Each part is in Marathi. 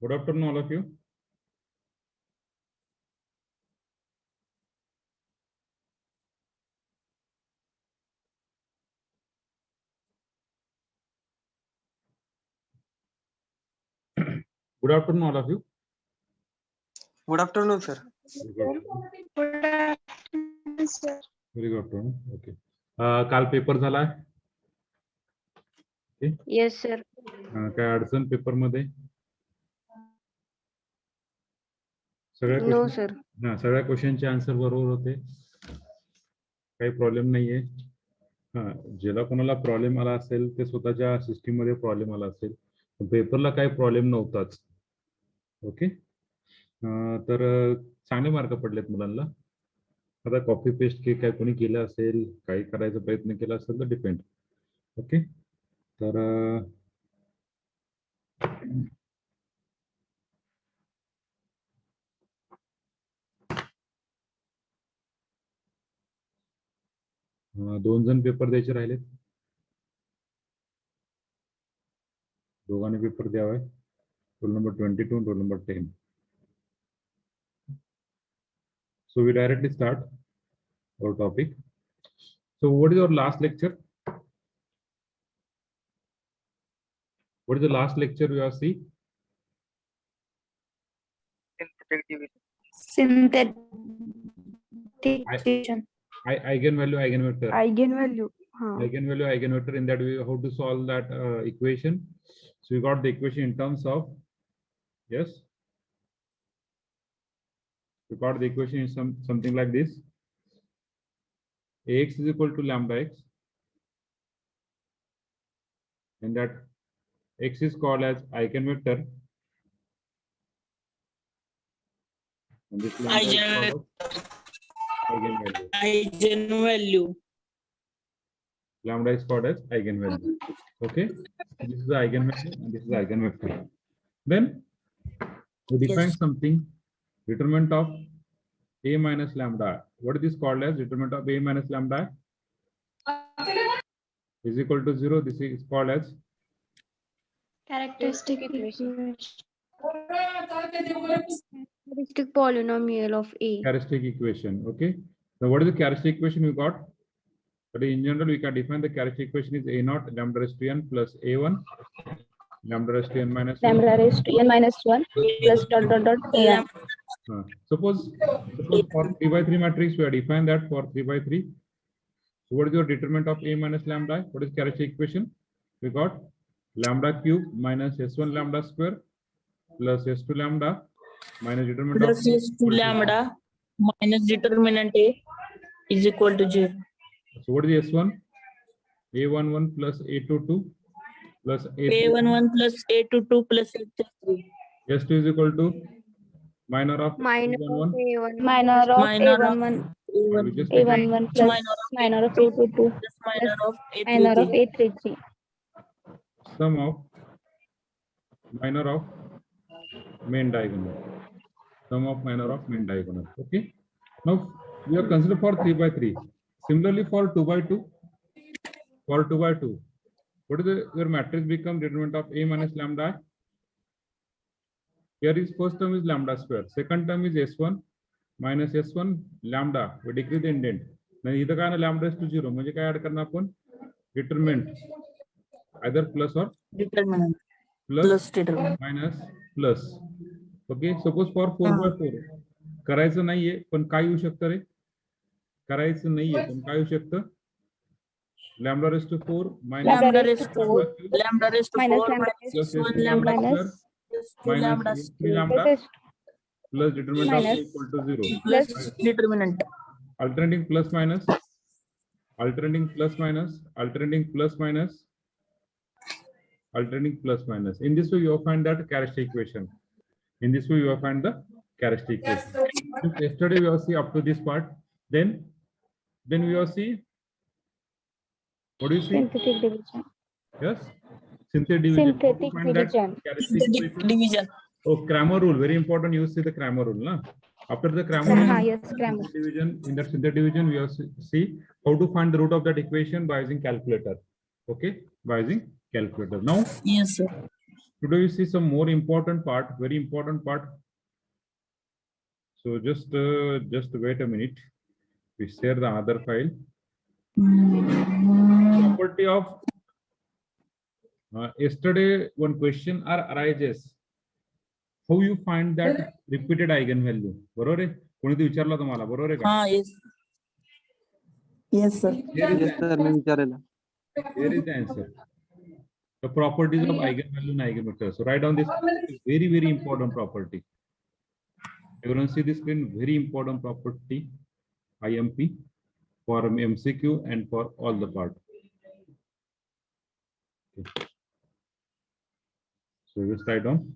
Good afternoon, all of you. Good afternoon, all of you. Good afternoon, sir. Good afternoon, sir. Very good afternoon. Okay. काल पेपर झाला Yes, sir. काय अडचण पेपर मध्ये No, sir. सगळ्या क्वेश्चनचे आन्सर बरोबर होते. काही प्रॉब्लेम नाहीये. ज्याला कोणाला प्रॉब्लेम आला असेल ते स्वतःच्या सिस्टीम मध्ये प्रॉब्लेम आला असेल. पेपरला काही प्रॉब्लेम नव्हताच. ओके. तर चांगले मार्क पडलेत मुलांना. आता कॉपी पेस्ट काय कोणी केलं असेल, काही करायचा प्रयत्न केला असेल तर डिपेंड. ओके. तर 2 जण पेपर द्यायचे राहिलेत. दोघांनी पेपर द्यावा. Roll number 22 and roll number 10. So we directly start our topic. So what is our last lecture? What is the last lecture we have seen? Synthetic division. Synthetic division. Eigenvalue, eigenvector. Eigenvalue. Eigenvalue, eigenvector. In that way, how to solve that equation? So we got the equation in terms of, yes. We got the equation in something like this. Ax is equal to lambda x, and that x is called as eigenvector. And this lambda is called as eigenvalue. Eigenvalue. Lambda is called as eigenvalue. Okay, this is the eigenvalue and this is the eigenvector. Then we define something, determinant of a minus lambda. What is this called as? Determinant of a minus lambda is equal to 0. This is called as Characteristic equation. Characteristic polynomial of A. characteristic equation. Okay, now what is the characteristic equation we got? But in general, we can define the characteristic equation is a naught lambda raised to n plus a1 lambda raised to n minus 1. Lambda raised to n minus 1 plus dot dot dot a. Suppose for 3 by 3 matrix, we have defined that for 3 by 3. So what is your determinant of a minus lambda? What is characteristic equation? We got lambda cube minus s1 lambda square plus s2 lambda minus determinant Plus of s2 lambda minus determinant A is equal to 0. So what is s1? a11 plus a22 plus A11 plus A22 plus A23. s2 is equal to minor of Minor a11. A1. Minor of Minor of A11. We just A11 plus minor of A22 Plus minor of minor of A23. A33. sum of minor of main diagonal. Sum of minor of main diagonal. Okay. Now we are considered for 3 by 3. Similarly for 2 by 2. For 2 by 2. What is your matrix become determinant of a minus lambda? Here is first term is lambda square. Second term is s1 minus s1 lambda. We decrease the indent. Now either kind of lambda is to 0. म्हणजे काय ऐड करना अपन? Determinant. Either plus or Determinant. plus Plus determinant. minus plus. Okay. Suppose for 4 by 4. करायचं नाहीये पण काय येऊ शकतं रे? करायचं नाहीये पण काय येऊ शकतं? Lambda raised to 4 minus Lambda raised to 4. plus Lambda raised to Minus 4 lambda minus plus S1 S2 lambda lambda plus square 2 lambda minus square lambda plus determinant of a Minus equal to 0. plus determinant. Alternating plus minus, alternating plus minus, alternating plus minus, alternating plus minus. In this way, you will find that characteristic equation. In this way, you will find the characteristic equation. Since yesterday we will see up to this part. Then we will see. What do you see? Synthetic division. Yes, synthetic division. Synthetic Find that division. characteristic Synthetic equation. division. Oh, Cramer rule, very important. You see the Cramer rule, na? After the Cramer rule, Yes, Cramer. division, in that synthetic division, we also see how to find the root of that equation by using calculator. Okay, by using calculator. Now, Yes, sir. Today we see some more important part, very important part. So just wait a minute. We share the other file. Property of yesterday one question arises. How you find that repeated eigenvalue? बरोबर आहे? कोणीतरी विचारलं तुम्हाला, बरोबर आहे का? हाँ yes sir. Here is Yes, sir. मी विचारेल. Here is the answer. The properties of eigenvalue and eigenvector. So write down this very, very important property. Everyone see this screen, very important property, IMP, for MCQ and for all the part. Okay. So just write down.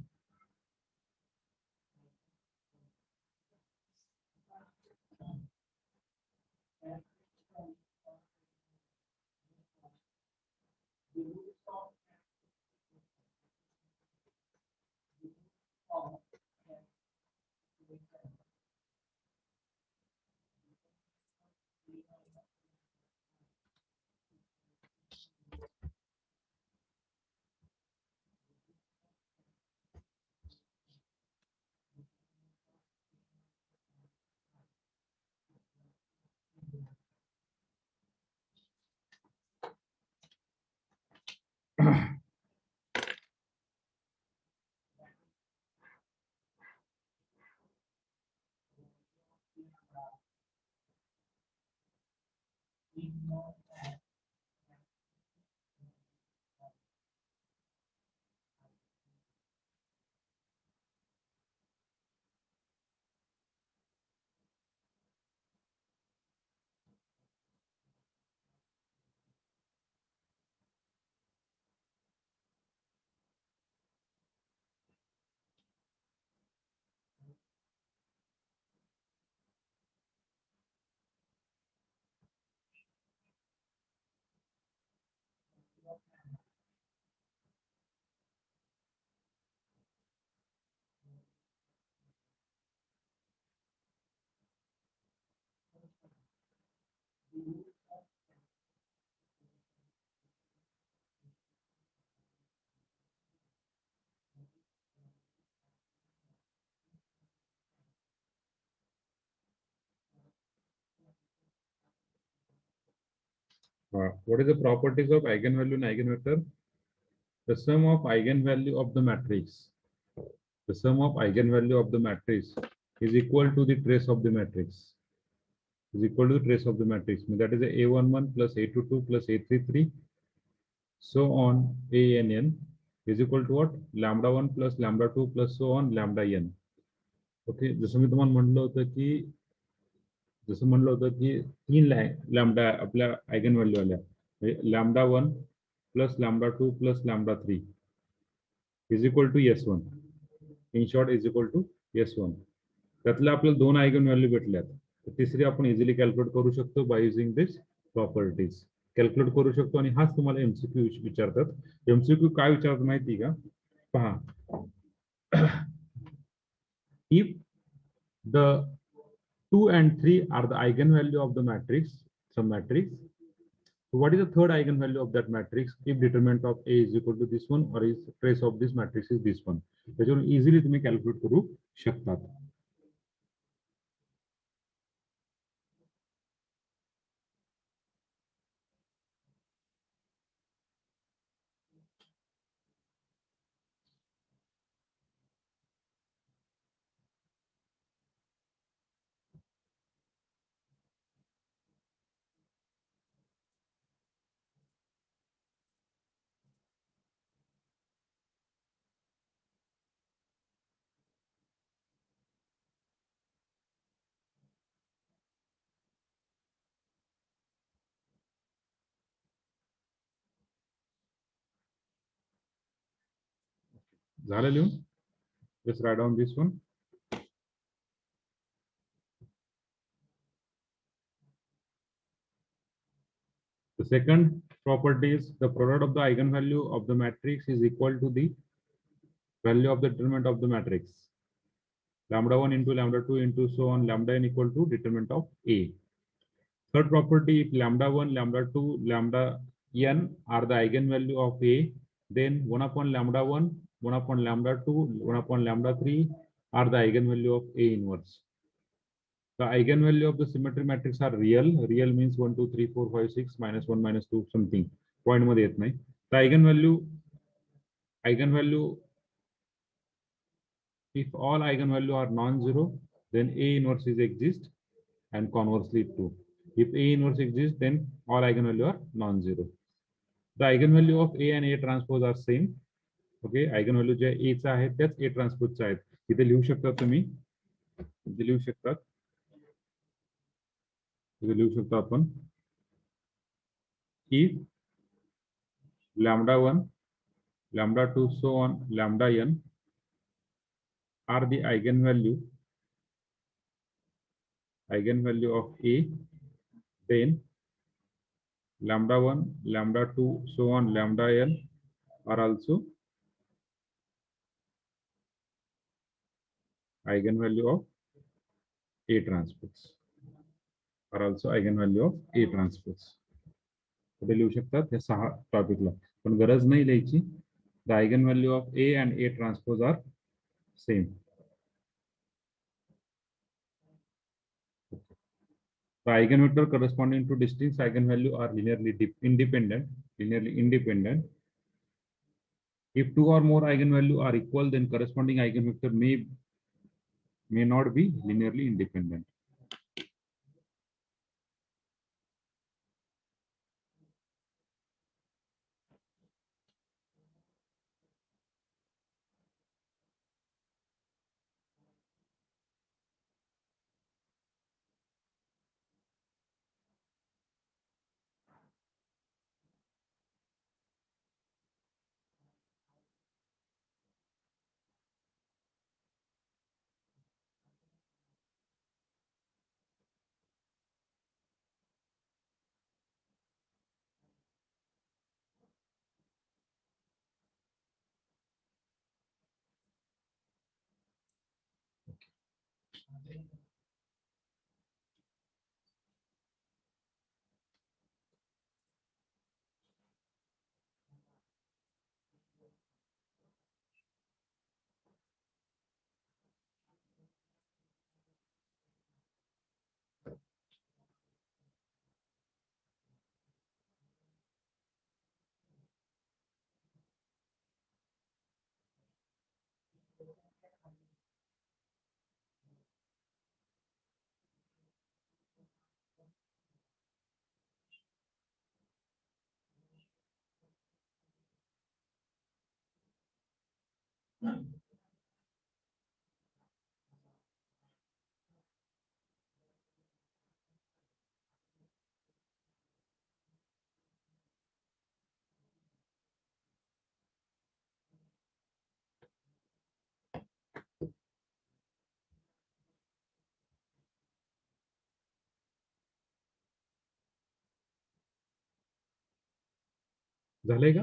What is the properties of eigenvalue and eigenvector? The sum of eigenvalue of the matrix. The sum of eigenvalue of the matrix is equal to the trace of the matrix. Is equal to the trace of the matrix. That is A11 plus A22 plus A33, so on ANN is equal to what? Lambda 1 plus lambda 2 plus so on lambda n. Okay, जसं मी तुम्हाला म्हणलं होतं की 3 लॅम्बडा आपल्या आयगन आल्या, lambda 1 plus lambda 2 plus lambda 3 is equal to S1. In short is equal to S1. त्यातल्या आपल्याला 2 आयगन व्हॅल्यू भेटल्यात. तिसरी आपण इझिली कॅल्क्युलेट करू शकतो by using this properties. Calculate करू शकतो आणि हाच तुम्हाला MCQ विचारतात. MCQ काय विचारतात माहिती का? पहा, if the 2 and 3 are the eigenvalue of the matrix, some matrix, so what is the third eigenvalue of that matrix if determinant of A is equal to this one or is trace of this matrix is this one? त्याच्यावरून इझिली तुम्ही कॅल्क्युलेट करू शकतात. झालं लिहून? Just write down this one. The second property is the product of the eigenvalue of the matrix is equal to the value of the determinant of the matrix. Lambda 1 into lambda 2 into so on lambda n equal to determinant of A. Third property, if lambda 1, lambda 2, lambda n are the eigenvalue of A, then 1 upon lambda 1 1 upon lambda 2, 1 upon lambda 3 are the eigenvalue of A inverse. The eigenvalue of the symmetry matrix are real. Real means 1, 2, 3, 4, 5, 6, -1, -2, something. Point मध्ये येत नाही. The eigenvalue, if all eigenvalue are non-zero, then A inverse is exist, and conversely too. If A inverse exists, then all eigenvalue are non-zero. The eigenvalue of A and A transpose are same. Okay, eigenvalue जे A चा आहे त्याच A transpose चा आहेत. इथे लिहू शकता तुम्ही, इथे लिहू शकता, इथे लिहू शकता आपण की lambda 1, lambda 2, so on lambda n are the eigenvalue of A, then lambda 1, lambda 2, so on lambda n are also eigenvalue of A transpose, are also eigenvalue of A transpose. कुठे लिहू शकतात या 6 टॉपिकला, पण गरज नाही लिहायची. The eigenvalue of A and A transpose are same. The eigenvector corresponding to distinct eigenvalue are linearly independent. If two or more eigenvalue are equal, then corresponding eigenvector may not be linearly independent. झालंय का?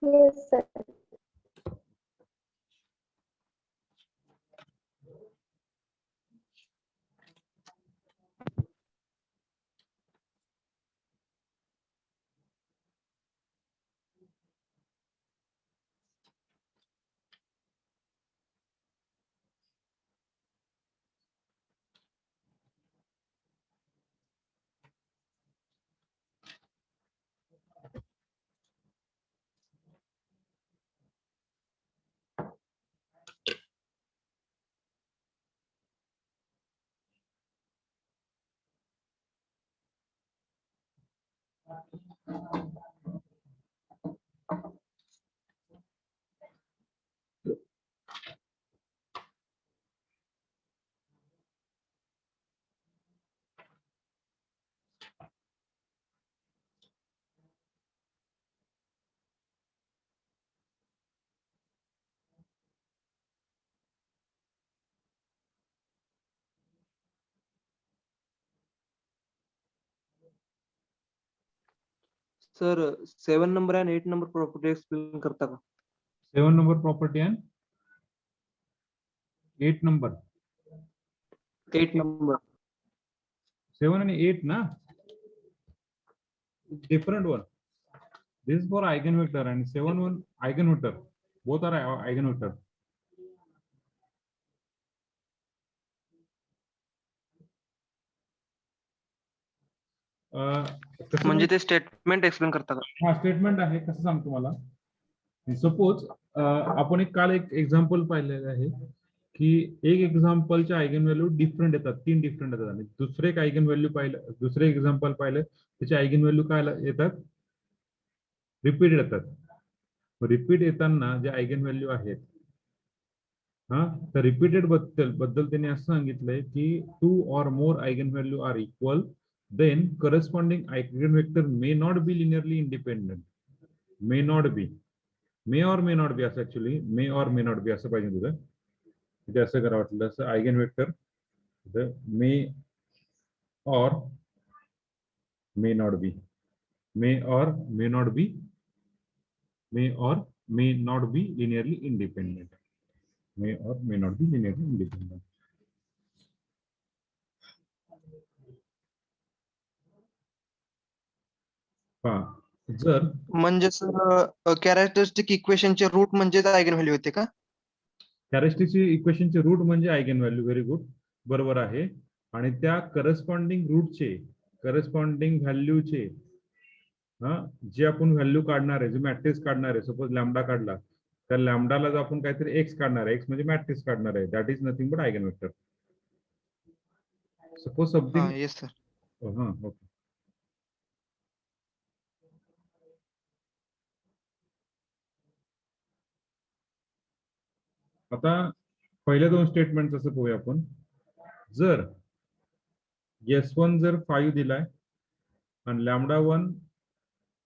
Yes, sir. सर 7 नंबर आणि 8 नंबर प्रॉपर्टी एक्सप्लेन करता का? 7 number property and 8 number. 8 number 7 आणि 8 ना? different one. This is for eigenvector and 7 one eigenvector. Both are eigenvector. कसं म्हणजे ते स्टेटमेंट एक्सप्लेन करता का? हा स्टेटमेंट आहे. कसं सांगतो मला, सपोज आपण काल एक एक्झाम्पल पाहिलेलं आहे की एक एक्झाम्पलच्या आयगन व्हॅल्यू डिफरंट येतात, 3 डिफरंट येतात, आणि दुसरे एक आयगन व्हॅल्यू पाहिलं, दुसरे एक्झाम्पल पाहिलं त्याचे आयगन व्हॅल्यू काय येतात, रिपीट येतात. रिपीट येताना जे आयगन व्हॅल्यू आहेत, हा, तर रिपीटेड बद्दल त्यांनी असं सांगितलंय की 2 or more eigenvalue are equal, then corresponding eigenvector may not be linearly independent. May not be. May or may not be असं actually. May or may not be असं पाहिजे तुझं. इथे असं करावं वाटलं असं eigenvector may or may not be. May or may not be. May or may not be linearly independent. May or may not be linearly independent. हा, जर म्हणजे सर कॅरेक्टरिस्टिक इक्वेशनचे रूट म्हणजे आयगन व्हॅल्यू होते का? कॅरेक्टरिस्टिक इक्वेशनचे रूट म्हणजे आयगन व्हॅल्यू. व्हेरी गुड, बरोबर आहे. आणि त्या करस्पॉन्डिंग रूटचे, करस्पॉन्डिंग व्हॅल्यूचे, हा, जे आपण व्हॅल्यू काढणार आहे, जे मॅट्रिक्स काढणार आहे, सपोज लॅम्बडा काढला, त्या लॅम्बडाला जर आपण काहीतरी एक्स काढणार आहे, एक्स म्हणजे मॅट्रिक्स काढणार आहे, that is nothing but eigen vector. Suppose something, yes sir. हा, ओके. आता पहिल्या 2 स्टेटमेंट असं पाहूया आपण. जर S1 जर 5 दिलाय आणि लॅम्बडा 1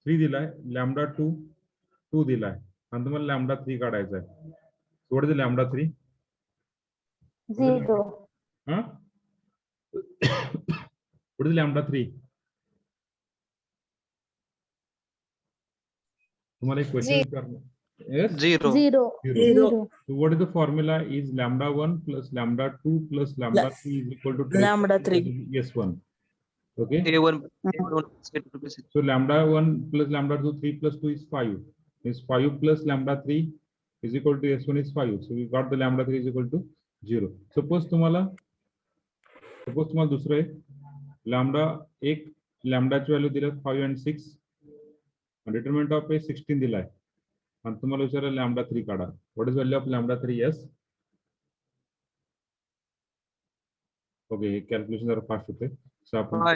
3 दिलाय, लॅम्बडा 2 2 दिलाय, आणि तुम्हाला लॅम्बडा 3 काढायचा आहे. What is lambda 3? 0. हा, व्हॉट इज लॅम्बडा 3? तुम्हाला एक क्वेश्चन विचारणार. Yes? 0. 0. 0. 0. So what is the formula? Is lambda 1 plus lambda 2 plus lambda 3 is equal to 2 Lambda 3. yes 1. Okay. A1 So lambda 1 plus lambda 2, 3 plus 2 is 5. Is 5 plus lambda 3 is equal to S1 is 5. So we got the lambda 3 is equal to 0. Suppose तुम्हाला दुसरं आहे lambda 1, lambda ची व्हॅल्यू दिलं 5 and 6, determinant of a 16 दिलाय, आणि तुम्हाला विचारलं लॅम्बडा 3 काढा. What is value of lambda 3? Yes. Okay, calculation जरा फास्ट होते. आपण, हा,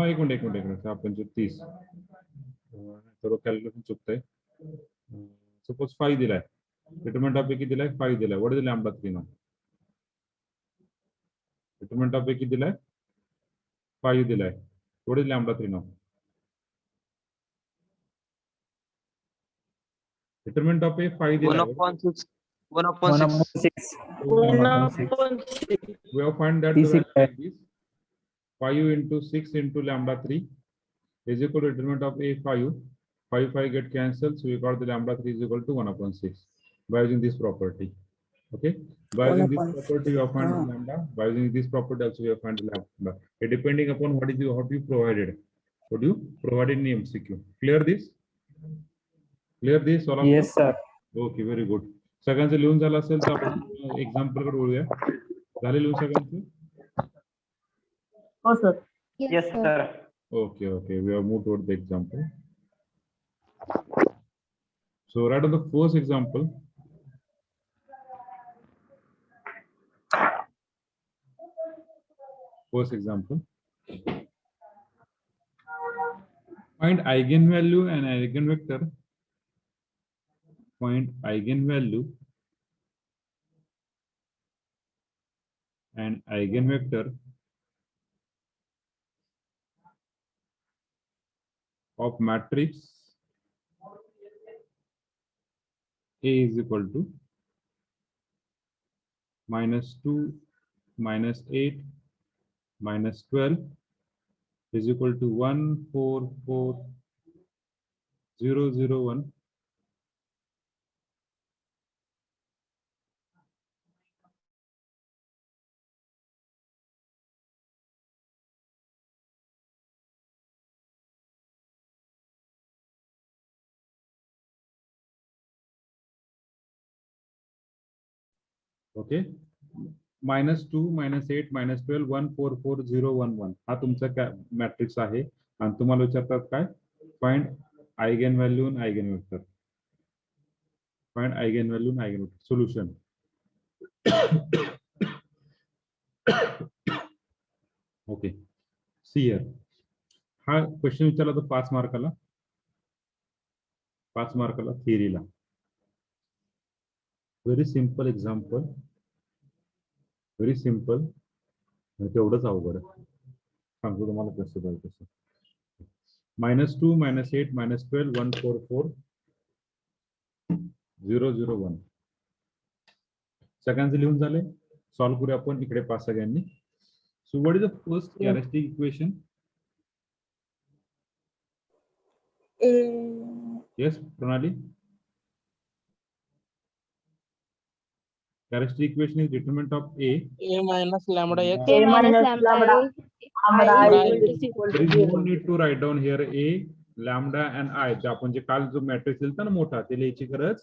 एक मिनिट 6 सर्व कॅल्क्युलेशन चुकतंय. सपोज 5 दिलाय, डिटरमिनंट ऑफ किती दिलाय? 5 दिलाय. What is lambda 3 now? Determinant of किती दिलाय? 5 दिलाय. What is lambda 3 now? Determinant of 5 दिलाय. 1/6. 1/6. We have find that the value is 5 into 6 into lambda 3 is equal to determinant of a 5. 5 get cancelled, so we got the lambda 3 is equal to 1/6 by using this property. Okay, by using this property we have find lambda. By using this property also we have find lambda. Depending upon what you provided. What you provided in MCQ. Clear this? Clear this all of you? Yes, sir. Okay, very good. सगळ्यांचं लिहून झालं असेल तर आपण एक्झाम्पल कडे बोलूया. झाले लिहून सगळ्यांचं? हो sir. Yes, sir. Okay, okay. We have moved toward the example. So right on the first example. First example. Find eigenvalue and eigenvector. Find eigenvalue and eigenvector of matrix A is equal to -2, -8, -12 is equal to 1, 4, 4, 0, 0, 1. Okay. -2, -8, -12, 1, 4, 4, 0, 1, 1 हा तुमचा मॅट्रिक्स आहे. आणि तुम्हाला विचारतात काय, फाइंड आयगेन व्हॅल्यू आणि eigen vector. Find eigen value आणि eigen vector solution. Okay, see here. हा क्वेश्चन विचारला तर 5 मार्काला, 5 मार्काला थिअरीला. Very simple example, very simple. तेवढंच अवघड आहे. सांगतो तुम्हाला कसं पाहिजे तसं. -2, -8, -12, 1, 4, 4, 0, 0, 1 सगळ्यांचे लिहून झाले. सॉल्व्ह करूया आपण इकडे 5 सगळ्यांनी. So what is the first characteristic equation? Yes, Pranali. Characteristic equation is determinant of A. A minus lambda x. A minus lambda आम्हाला I I is equal to There is no 0. need to write down here A, lambda and I. जे आपण जे काल जो मॅट्रिक्स दिलता ना मोठा, ते लिहायची गरज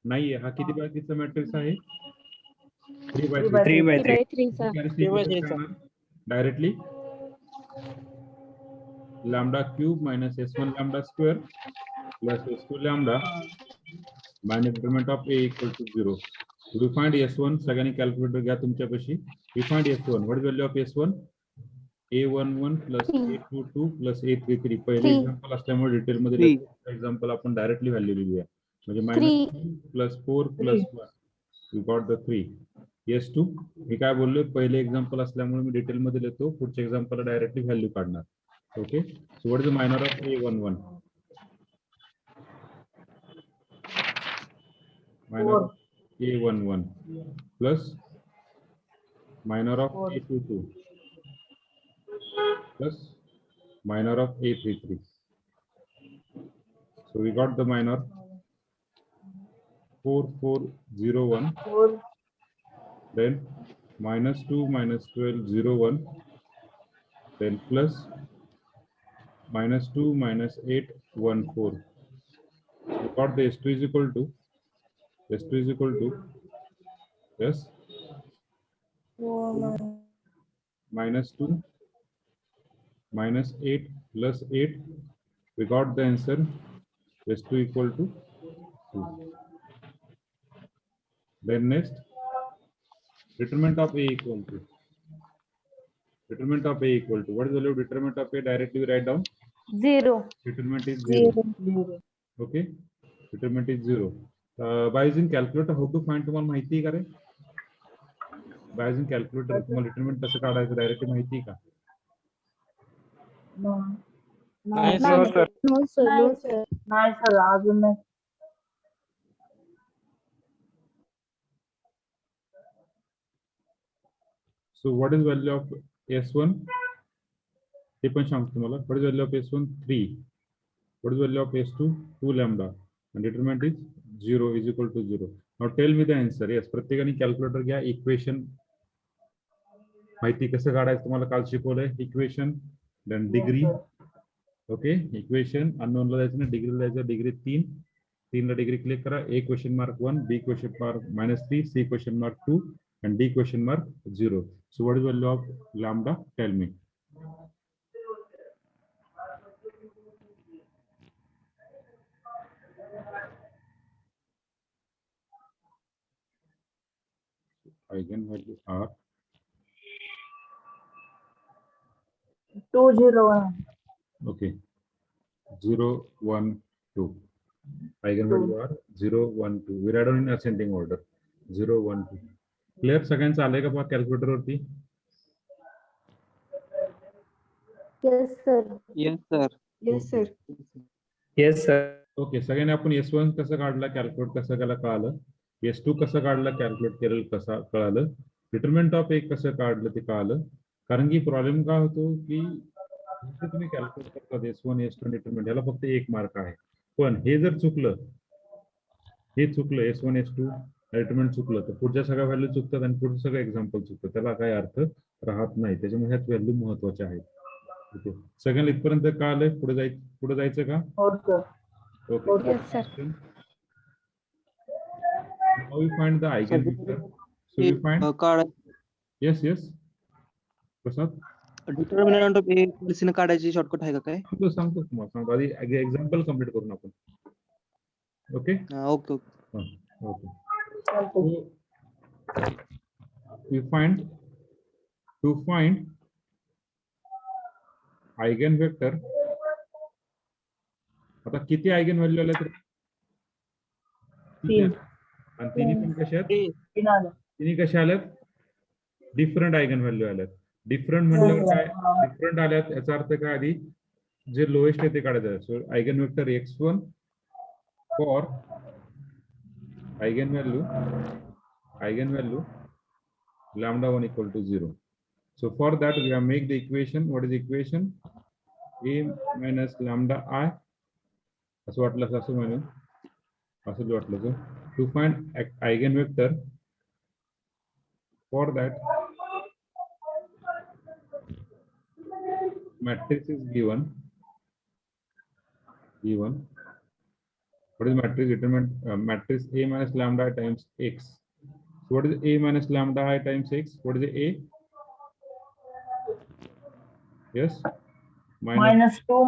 नाहीये. हा किती बाय कितीचा मॅट्रिक्स आहे? 3 by 3. 3 by 3. 3 चा. Directly lambda cube minus s1 lambda square plus s2 lambda minus determinant of A equal to 0. We find S1. सगळ्यांनी कॅल्क्युलेटर घ्या तुमच्यापाशी. We find S1. What is value of S1? A11 plus A22 plus A33. पहिले Three. एक्झाम्पल असल्यामुळे डिटेल मध्ये एक्झाम्पल आपण डायरेक्टली व्हॅल्यू लिहूया. म्हणजे -3 + 4 + 1. We got the 3. S2 मी काय बोललोय, पहिले एक्झाम्पल असल्यामुळे मी डिटेल मध्ये लिहितो. पुढच्या एक्झाम्पलला डायरेक्टली व्हॅल्यू काढणार. Okay. So what is the minor of A11? minor of A11 plus minor of A22 plus minor of A33. So we got the minor 4401, then -2 -12 01, then plus -2 -8 14. We got the S2 is equal to yes -2 -8 plus 8. We got the answer S2 equal to 2. Then next, determinant of A equal to. Determinant of A equal to. What is the value of determinant of A? Directly we write down. 0. Determinant is 0. Okay. Determinant is 0. By using calculator, how to find तुम्हाला माहिती आहे का रे? By using calculator तुम्हाला determinant कसं काढायचं डायरेक्टली माहिती आहे का? नाही No, sir. sir. No, sir. No, sir. नाही सर, अजून नाही. So what is value of S1? ते पण सांगतो तुम्हाला. What is value of S1? 3. What is value of S2? 2 lambda. And determinant is 0 is equal to 0. Now tell me the answer. Yes, प्रत्येकाने कॅल्क्युलेटर घ्या. इक्वेशन माहिती कसं काढायचं तुम्हाला काल शिकवलंय. Equation, then degree. Okay, equation अननोनला द्यायचं ना, डिग्रीला द्यायचं. डिग्री 3 ला डिग्री क्लिक करा. A question mark 1, B question mark -3, C question mark 2 and D question mark 0. So what is the value of lambda? Tell me. Eigenvalues are 201. okay. 0, 1, 2. Eigenvalues are 0, 1, 2. We write down in ascending order. 0, 1, 2. Clear? सगळ्यांचं आलंय का बघा कॅल्क्युलेटर वरती? Yes, sir. Yes, sir. Yes, sir. Yes, sir. Okay, सगळ्यांनी आपण S1 कसं काढला कॅल्क्युलेट कसं केला कळालं. S2 कसं काढला कॅल्क्युलेट केलं कसं कळालं. डिटरमिनंट ऑफ A कसं काढलं ते कळालं. कारण की प्रॉब्लेम काय होतो की तुम्ही कॅल्क्युलेट करता S1 S2 डिटरमिनंट याला फक्त 1 मार्क आहे. पण हे जर चुकलं, हे चुकलं S1 S2 डिटरमिनंट चुकलं तर पुढच्या सगळ्या व्हॅल्यू चुकतात आणि पुढचं सगळं एक्झाम्पल चुकतं. त्याला काय अर्थ राहत नाही. त्याच्यामुळे ह्याच व्हॅल्यू महत्वाच्या आहेत. ओके, सगळ्यांना इथपर्यंत कळालंय. पुढे जायचं का? हो sir. Okay. Yes, sir. Now we find the eigenvector. So we find काढ yes, yes. Prasad determinant of A पॉलिसीने काढायची शॉर्टकट आहे का काय? सांगतो तुम्हाला सांगतो आधी एक्झाम्पल कम्प्लीट करून आपण. Okay okay okay. Okay. So we find to find eigenvector. आता किती आयगन व्हॅल्यू आले तर तीन. आणि तिन्ही पण कशा आहेत? तीन आलं. तिन्ही कशा आल्यात? डिफरंट आयगन व्हॅल्यू आल्यात. डिफरंट म्हणल्यावर काय? डिफरंट आल्यात याचा अर्थ काय? आधी जे लोएस्ट आहे ते काढायचं. So eigen vector x1 for eigen value λ1 equal to 0. So for that we have make the equation. What is the equation? A minus lambda I. असं वाटलं असं म्हणून असं वाटलं तर to find eigenvector. For that matrix is given. What is matrix? Determinant matrix A minus lambda I times x. So what is A minus lambda I times x? What is the A? Yes. -2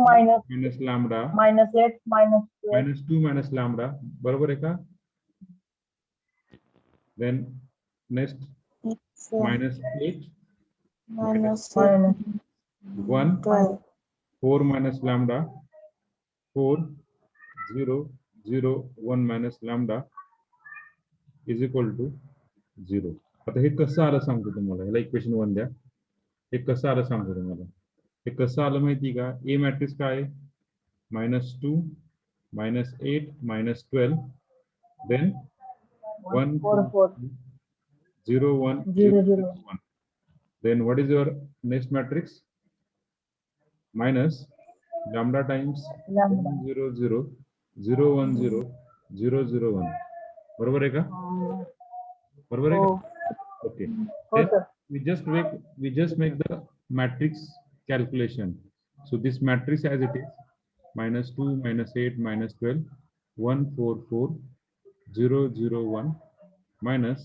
minus lambda -8 -12. -2 minus lambda. बरोबर आहे का? Then next -8 1 4 minus lambda 4 0 0 1 minus lambda is equal to 0. आता हे कसं आलं सांगतो तुम्हाला. ह्याला इक्वेशन 1 द्या. हे कसं आलं सांगतो तुम्हाला. हे कसं आलं माहिती का? ए मॅट्रिक्स काय आहे? -2 -8 -12 then 1 4 4 0 1 0 0 1. Then what is your next matrix? Minus lambda times lambda. 0 0 0 1 0 0 0 1. बरोबर आहे का? बरोबर आहे हो का? ओके. हो sir. We just make the matrix calculation. So this matrix as it is -2 -8 -12 1 4 4 0 0 1 minus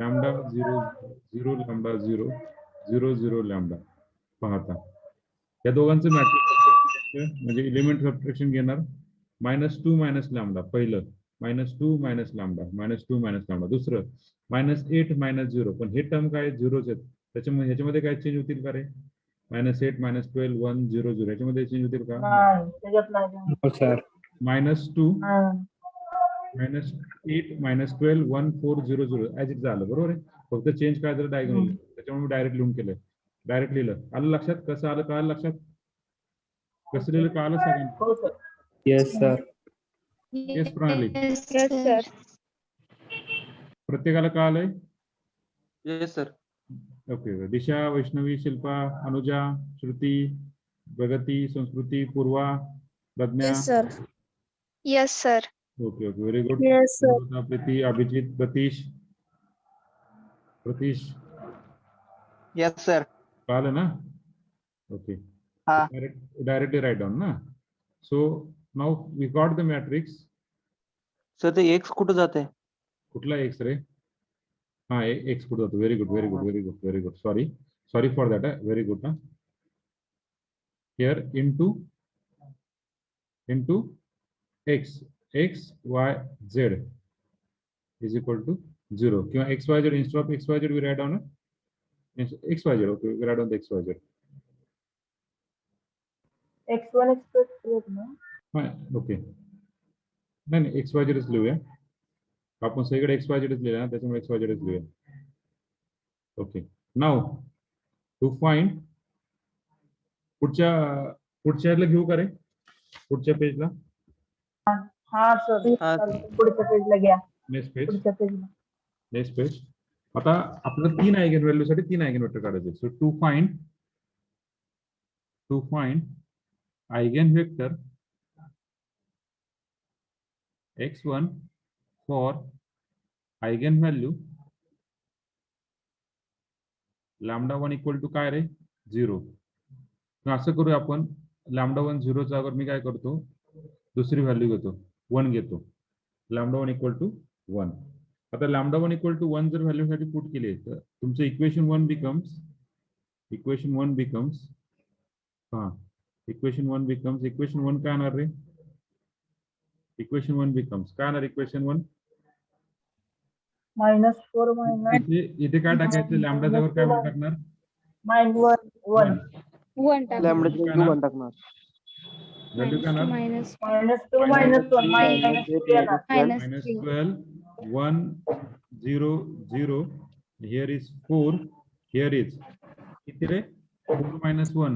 lambda 0 0 lambda 0 0 0 lambda. पाहता या दोघांचं मॅट्रिक्स म्हणजे एलिमेंट सबट्रॅक्शन घेणार. -2 minus lambda पहिलं -2 minus lambda -2 minus lambda दुसरं -8 -0 पण हे टर्म काय झिरोच आहेत त्याच्यामुळे ह्याच्यामध्ये काय चेंज होतील का रे? -8 -12 1 0 0 याच्यामध्ये चेंज होतील का? नाही त्याच्यात नाही. -2 -8 -12 1 4 0 0 ऍज इट झालं. बरोबर आहे. फक्त चेंज काय झालं डायगोनल. त्याच्यामुळे डायरेक्ट लिहून केलंय. डायरेक्ट लिहिलं. आलं लक्षात? कसं आलं? कळालं लक्षात? कसं लिहिलं कळालं सगळ्यांना? हो sir. Yes sir. Yes Pranali. Yes, sir. प्रत्येकाला कळालंय? Yes sir. Okay. Disha, Vaishnavi, Shilpa, Anuja, Shruti, Pragati, Sanskriti, Purva, Pragya. Yes, sir. Yes, sir. Okay okay very good. Yes, sir. Preeti, Abhijit, Pratish. Yes sir. कळालं ना? ओके. हा. डायरेक्टली राईट डाऊन ना. So now we got the matrix. Sir ते एक्स कुठं जाते? कुठला एक्स रे? हा एक्स कुठं जातो? Very good very good very good very good. Sorry for that. Very good. Here into X Y Z is equal to 0 किंवा XYZ instead of XYZ we write down XYZ. Okay, we write down the XYZ. x1 x2 ना. ओके. नाही XYZ च लिहूया. आपण सगळीकडे XYZ च लिहिलं ना त्याच्यामुळे XYZ च लिहूया. ओके. नाव टू फाइंड पुढच्या घेऊ का रे? पुढच्या पेजला. हा सर. पुढच्या पेजला घ्या. Next page. पुढच्या पेजला. Next page. आता आपल्याला 3 आयगन व्हॅल्यू साठी 3 आयगन वेक्टर काढायचे. So to find eigen vector x1 for eigen value λ1 equal to काय रे? 0. असं करूया आपण. λ1 0 च्या जागेवर मी काय करतो? दुसरी व्हॅल्यू घेतो 1 घेतो. λ1 इक्वल टू 1. आता लॅमडा 1 इक्वल टू 1 जर व्हॅल्यू साठी पुट केली तर तुमचं इक्वेशन 1 बिकम्स इक्वेशन 1 काय येणार रे? इक्वेशन 1 बिकम्स काय येणार? इक्वेशन 1 -4 मायनस इथे काय टाकायचं? लॅमडा जवळ काय व्हॅल्यू टाकणार? -1 1 टाक. लॅमडाची व्हॅल्यू 1 टाकणार. व्हॅल्यू काय येणार? मायनस -2 -1 -3 येणार. Minus minus 3. 12 1 0 0 here is 4 here is किती रे? 4 minus 1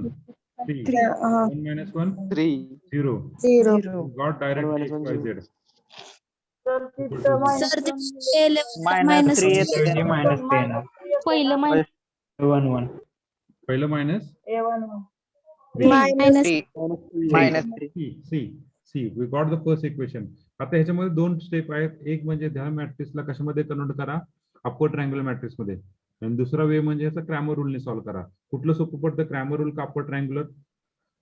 3 1 minus 1 3 0 0 got directly minus 1, XYZ. तर तिथं सर -3 येते -3 येणार. पहिलं मायनस 1 1 पहिलं minus A1 minus C we got the first equation. आता ह्याच्यामध्ये दोन स्टेप आहेत. एक म्हणजे ह्या मॅट्रिक्सला कशामध्ये कन्वर्ट करा? अपर ट्रायंग्युलर मॅट्रिक्स मध्ये. आणि दुसरा वे म्हणजे ह्याचा क्रॅमर रूलने सॉल्व्ह करा. कुठलं सोपं पडतं, क्रॅमर रूल का अपर ट्रायंग्युलर?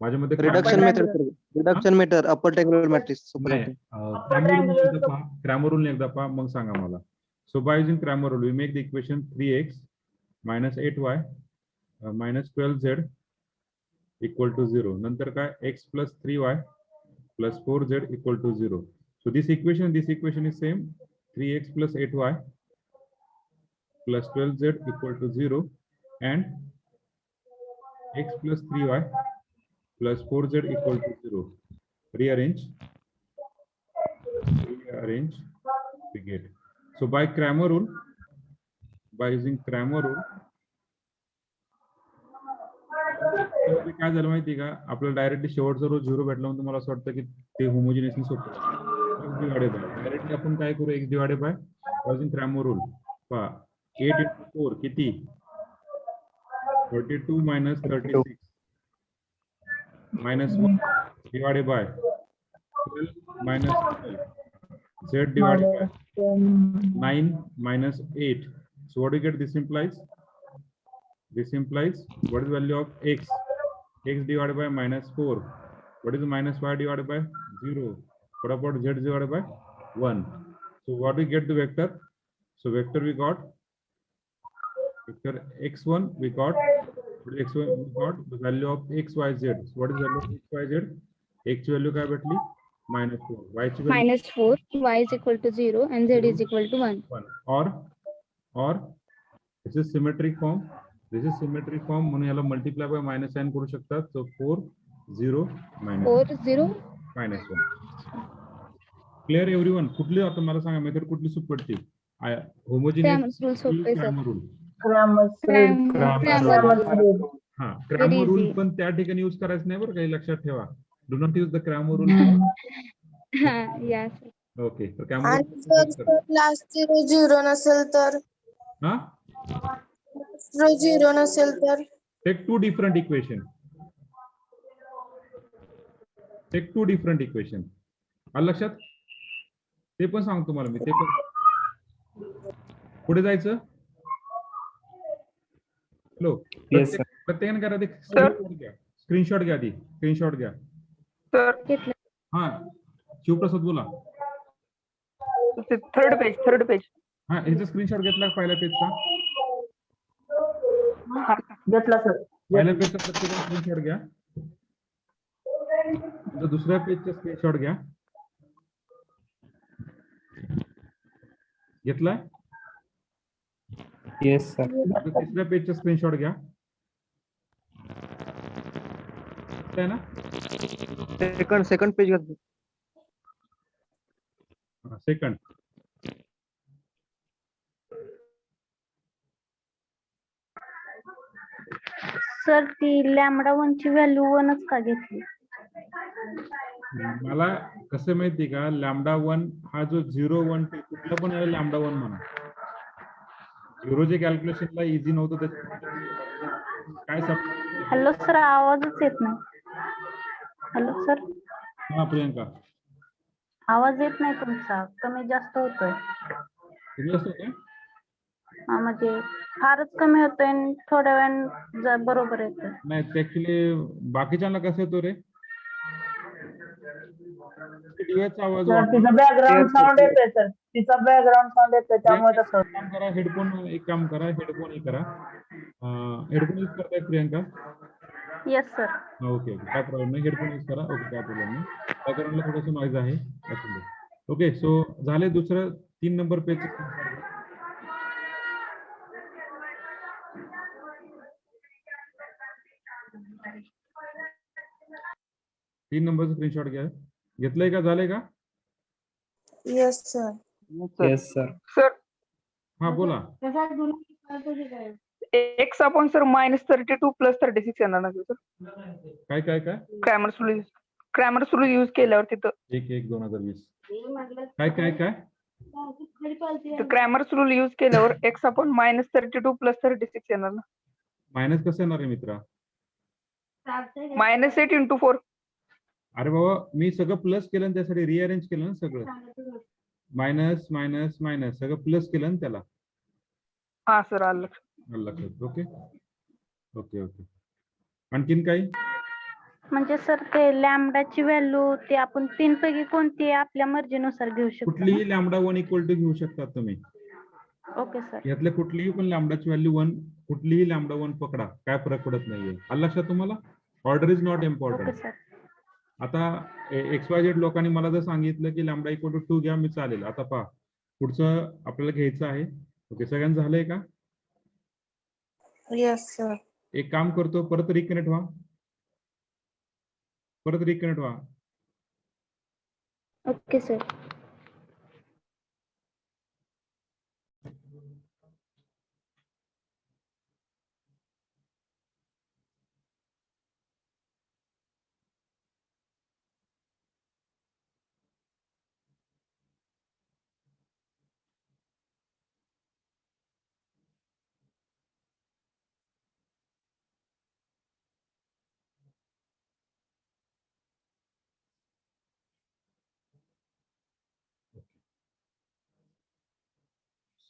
माझ्या मते reduction method upper triangular matrix Cramer rule एकदा पहा मग सांगा मला. So by using Cramer rule we make the equation 3x minus 8y minus 12z equal to 0. नंतर काय? x plus 3y plus 4z equal to 0. So this equation is same. 3x plus 8y plus 12z equal to 0 and x plus 3y plus 4z equal to 0. Rearrange we get. So by Cramer rule, by using Cramer rule, काय झालं माहिती का? आपल्याला डायरेक्टली शेवटचा रो 0 भेटला म्हणून तुम्हाला असं वाटतं की ते होमोजिनियसली सोपं डिवाइडेड बाय. डायरेक्टली आपण काय करू? x divided bye using Cramer rule. पहा 8 into 4 किती? 42 minus 36 minus 1 divided by 12 minus 12 z divided by 9 minus 8. So what do you get? This implies what is the value of x? X divided by minus 4. What is the minus y divided by 0? What about z divided by 1? So what do we get the vector? So vector we got vector x1 we got the value of x, y, z. So what is the value of x, y, z? X value काय भेटली? -4. Y ची value Minus 4. Y is equal to 0 and Z is equal to 1. 1. Or this is symmetric form. म्हणून याला मल्टिप्लाय बाय मायनस साइन करू शकतात. So 4 0 4 0 -1. Clear everyone? कुठली आता मला सांगा मेथड कुठली सोपी पडते? होमोजिनियस Cramer's rule सोपे सर. रूल. हा क्रॅमर Very रूल easy. पण त्या ठिकाणी यूज करायचं नाही बरं, काही लक्षात ठेवा. Do not use the Cramer rule. हा या सर. ओके. तर आणि सर लास्ट 0 नसेल तर हा 0 नसेल तर टेक टू डिफरंट इक्वेशन. आलं लक्षात? ते पण सांगतो तुम्हाला मी. ते पण पुढे जायचं. हॅलो, प्रत्येकाने करा ते स्क्रीनशॉट घ्या आधी. स्क्रीनशॉट घ्या. घेतलं. हा शिवप्रसाद बोला. थर्ड पेज हा ह्याचा स्क्रीनशॉट घेतला पहिल्या पेजचा. घेतला सर. पहिल्या पेजचा प्रत्येकाने स्क्रीनशॉट घ्या. दुसऱ्या पेजचा स्क्रीनशॉट घ्या. घेतलाय? Yes sir. तिसऱ्या पेजचा स्क्रीनशॉट घ्या. ना सेकंड पेज घ्या. सेकंड. सर ती लॅमडा 1 ची व्हॅल्यू 1च का घेतली? मला कसं माहिती का? लॅमडा 1 हा जो 0 1 2 कुठला पण आहे लॅमडा 1 म्हणा. 0 जे कॅल्क्युलेशनला इझी नव्हतं काय हॅलो सर, आवाजच येत नाही. हॅलो सर, हा प्रियंका आवाज येत नाही तुमचा. कमी जास्त होतोय. तुम्ही असतो काय? हा म्हणजे फारच कमी होतोय आणि थोड्या वेळ बरोबर येतोय. नाही ऍक्च्युली बाकीच्यांना कसं येतो रे? दिव्याचा आवाज सर वाढवा. तिचा बॅकग्राऊंड साऊंड येतोय सर. तिचा बॅकग्राऊंड साऊंड येतोय त्यामुळे तसं होतं. काम करा, हेडफोन एक काम करा, हेडफोन हे करा. हेडफोन यूज करताय Priyanka? Yes sir. Okay okay, काय प्रॉब्लेम नाही, हेडफोन यूज करा. ओके, काय प्रॉब्लेम नाही. बॅकग्राऊंडला थोडंसं नॉईज आहे. ओके, सो झाले. दुसरं 3 नंबर पेज. 3 नंबरचं स्क्रीनशॉट घ्या. घेतलंय का, झालंय का? Yes sir. Yes, sir. Sir हा बोला. एक्स अपॉन सर -32 + 36 येणार ना सर. काय काय काय क्रॅमर सुरू यूज केल्यावर तिथं 1/1/2020 काय काय काय क्रॅमर रूल यूज केल्यावर एक्स अपॉन -32 + 36 येणार ना. मायनस कसं येणार आहे मित्रा? -8 × 4. अरे बाबा, मी सगळं प्लस केलं आणि त्यासाठी रिअरेंज केलं ना सगळं. मायनस मायनस मायनस सगळं प्लस केलं ना त्याला. हा सर आलं लक्षात. आलं लक्षात. Okay okay okay. आणखीन काही? म्हणजे सर ते लॅमडाची व्हॅल्यू ते आपण 3 पैकी कोणती आपल्या मर्जीनुसार घेऊ शकतो ना? कुठलीही लॅमडा 1 इक्वल टू घेऊ शकता तुम्ही. Okay sir. यातल्या कुठलीही पण लॅमडाची व्हॅल्यू 1, कुठलीही लॅमडा 1 पकडा, काय फरक पडत नाहीये. आलं लक्षात तुम्हाला? Order is not okay important. Sir. आता XYZ लोकांनी मला जर सांगितलं की लॅमडा इक्वल टू 2 घ्या, मी चालेल. आता पहा, पुढचं आपल्याला घ्यायचं आहे. ओके, सगळ्यांचं झालंय का? Yes sir. एक काम करतो, परत रिकनेक्ट व्हा. परत रिकनेक्ट व्हा. Okay sir.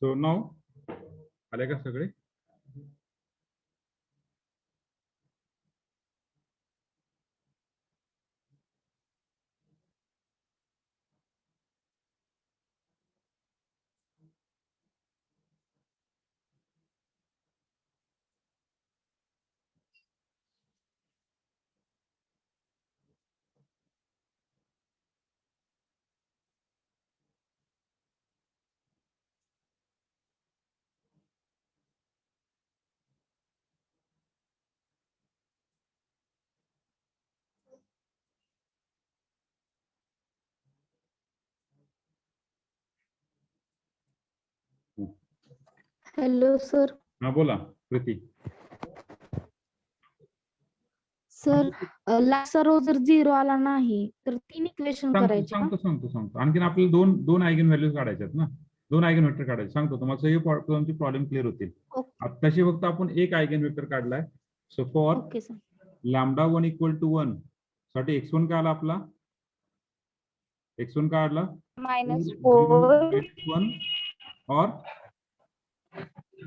सो नाव आले का सगळे? Hello sir. हा बोला प्रीती. सर लास्टचा रो जर 0 आला नाही तर 3 इक्वेशन करायचे का? सांगतो. आणखीन आपल्याला दोन आयगन व्हॅल्यूज काढायच्यात ना. 2 आयगन वेक्टर काढायचे. सांगतो तुम्हाला, सगळे तुमची प्रॉब्लेम क्लिअर होतील. आत्ताशी फक्त आपण एक आयगन वेक्टर काढलाय. So for okay sir. Lambda 1 equal to 1 साठी x1 काय आला आपला? x1 काय आला? -4 -1 और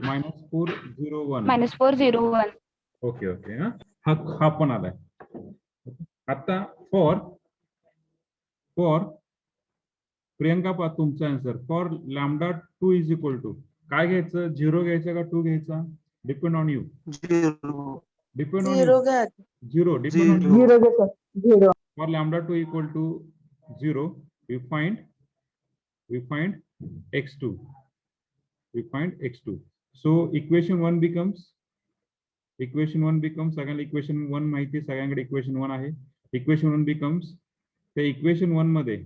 -401. -401. Okay okay. हा पण आलाय. आता फॉर प्रियंका, पा तुमचा answer for lambda 2 is equal to काय घ्यायचं? 0 घ्यायचं का 2 घ्यायचा? Depend on you. 0. Depend on you. 0 depend on you. 0 घे sir. 0. For lambda 2 equal to 0, we find x2. We find x2. So equation 1 becomes सगळ्यांना equation 1 माहिती, सगळ्यांकडे equation 1 आहे. Equation 1 becomes त्या equation 1 मध्ये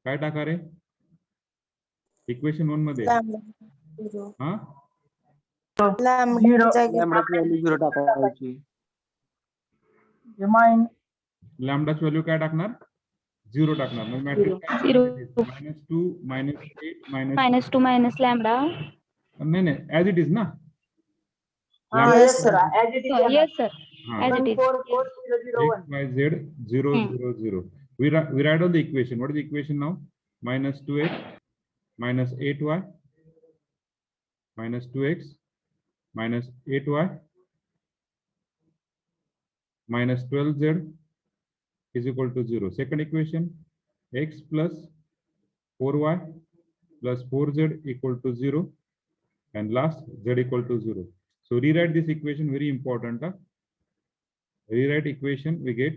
काय टाका रे? equation 1 मध्ये हा लॅमडाची व्हॅल्यू 0 टाकायची. लॅमडाची व्हॅल्यू काय टाकणार? 0 टाकणार. मग मॅट्रिक्स -2 -8 -2 - लॅमडा. नाही ऍज इट इज ना. Yes sir. As it is. Yes sir. As it is. 44001. XYZ 0 0 0. We write on the equation. What is the equation now? -2x -8y -2x -8y -12z is equal to 0. Second equation x plus 4y plus 4z equal to 0, and last z equal to 0. So rewrite this equation, very important. Rewrite equation we get.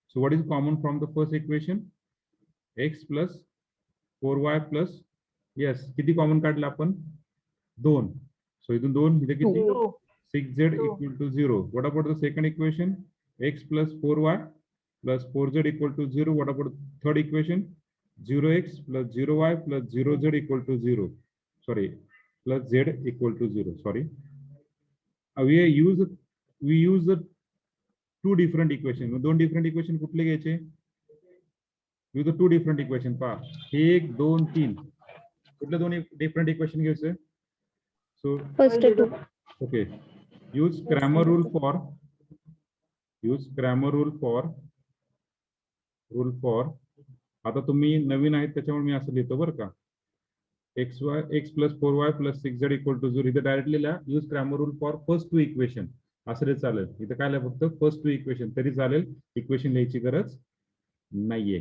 So what is common from the first equation? X plus 4y plus, yes, किती कॉमन काढलं आपण? 2. So इथून 2 इथे किती? 6z equal to 0. What about the second equation? X plus 4y plus 4z equal to 0. What about third equation? 0x plus 0y plus 0z equal to 0. Sorry, plus z equal to 0. Sorry. We use the two different equation. दोन different equation कुठले घ्यायचे? Use the two different equation. पहा, 1 2 3. कुठले दोन different equation घ्यायचे? So First two. okay, use Cramer rule for आता तुम्ही नवीन आहेत त्याच्यामुळे मी असं लिहितो बरं का. x plus 4y plus 6z equal to 0. इथे डायरेक्टली लिहा, use Cramer rule for first two equation. असं चालेल. इथे काय लिहा, फक्त फर्स्ट टू इक्वेशन तरी चालेल, इक्वेशन लिहायची गरज नाहीये.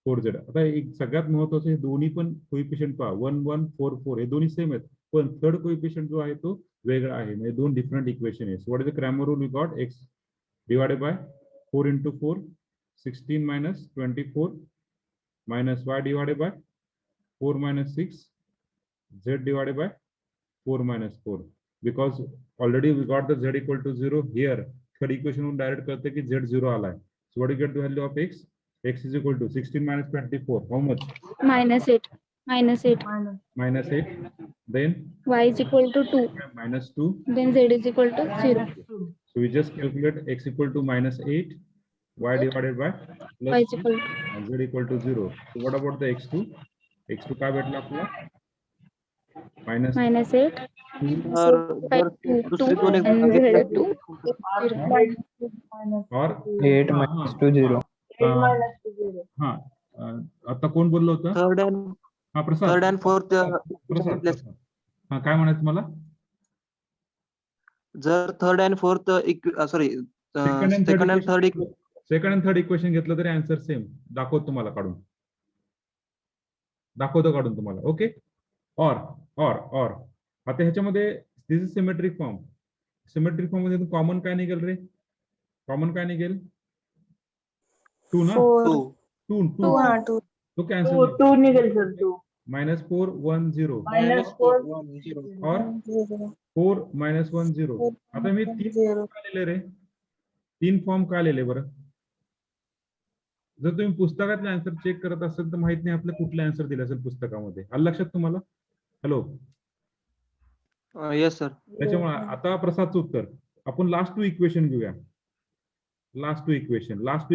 4z. आता एक सगळ्यात महत्वाचं, हे दोन्ही पण कोइफिशियंट पहा, 1 1 4 4 हे दोन्ही सेम आहेत, पण थर्ड कोइफिशियंट जो आहे तो वेगळा आहे. म्हणजे दोन डिफरंट इक्वेशन आहे. What is the Cramer rule? We got x divided by 4 into 4, 16 minus 24 minus y divided by 4 minus 6, z divided by 4 minus 4. Because already we got the z equal to 0 here. Third equation वरून डायरेक्ट करते की z 0 आलाय. So what do you get the value of x? X is equal to 16 minus 24. How much? -8. Minus 8. Then Y is equal to 2. minus 2. Then Z is equal to 0. So we just calculate x equal to -8, y divided by Y plus is equal 2, and z equal to 0. So what about the x2? x2 काय भेटला आपल्याला? -8. तर 2 दुसरी दोन and equation Z घेतली. 2. और 8 minus 2 0. हा, आता कोण बोललो होतं? थर्ड अँड हा, प्रसाद. थर्ड अँड फोर्थ प्रसाद. हा, काय म्हणायचं मला? जर third and fourth sorry second and third second and third equation घेतलं तरी आन्सर सेम. दाखवतो तुम्हाला काढून. तुम्हाला. ओके. और आता ह्याच्यामध्ये this is symmetric form. Symmetric form मध्ये कॉमन काय निघेल रे? कॉमन काय निघेल? 2 ना? 2 तो कॅन्सल. 2 निघेल सर. 2 -4 1 0 -4 और 4 -1 0. आता मी 3 का लिहिले रे? 3 फॉर्म का लिहिले बरं? जर तुम्ही पुस्तकातले आन्सर चेक करत असेल तर माहित नाही आपलं कुठलं आन्सर दिलं असेल पुस्तकामध्ये. आलं लक्षात तुम्हाला? हॅलो. Yes sir. त्याच्यामुळे आता प्रसादचं उत्तर आपण लास्ट टू इक्वेशन घेऊया. लास्ट टू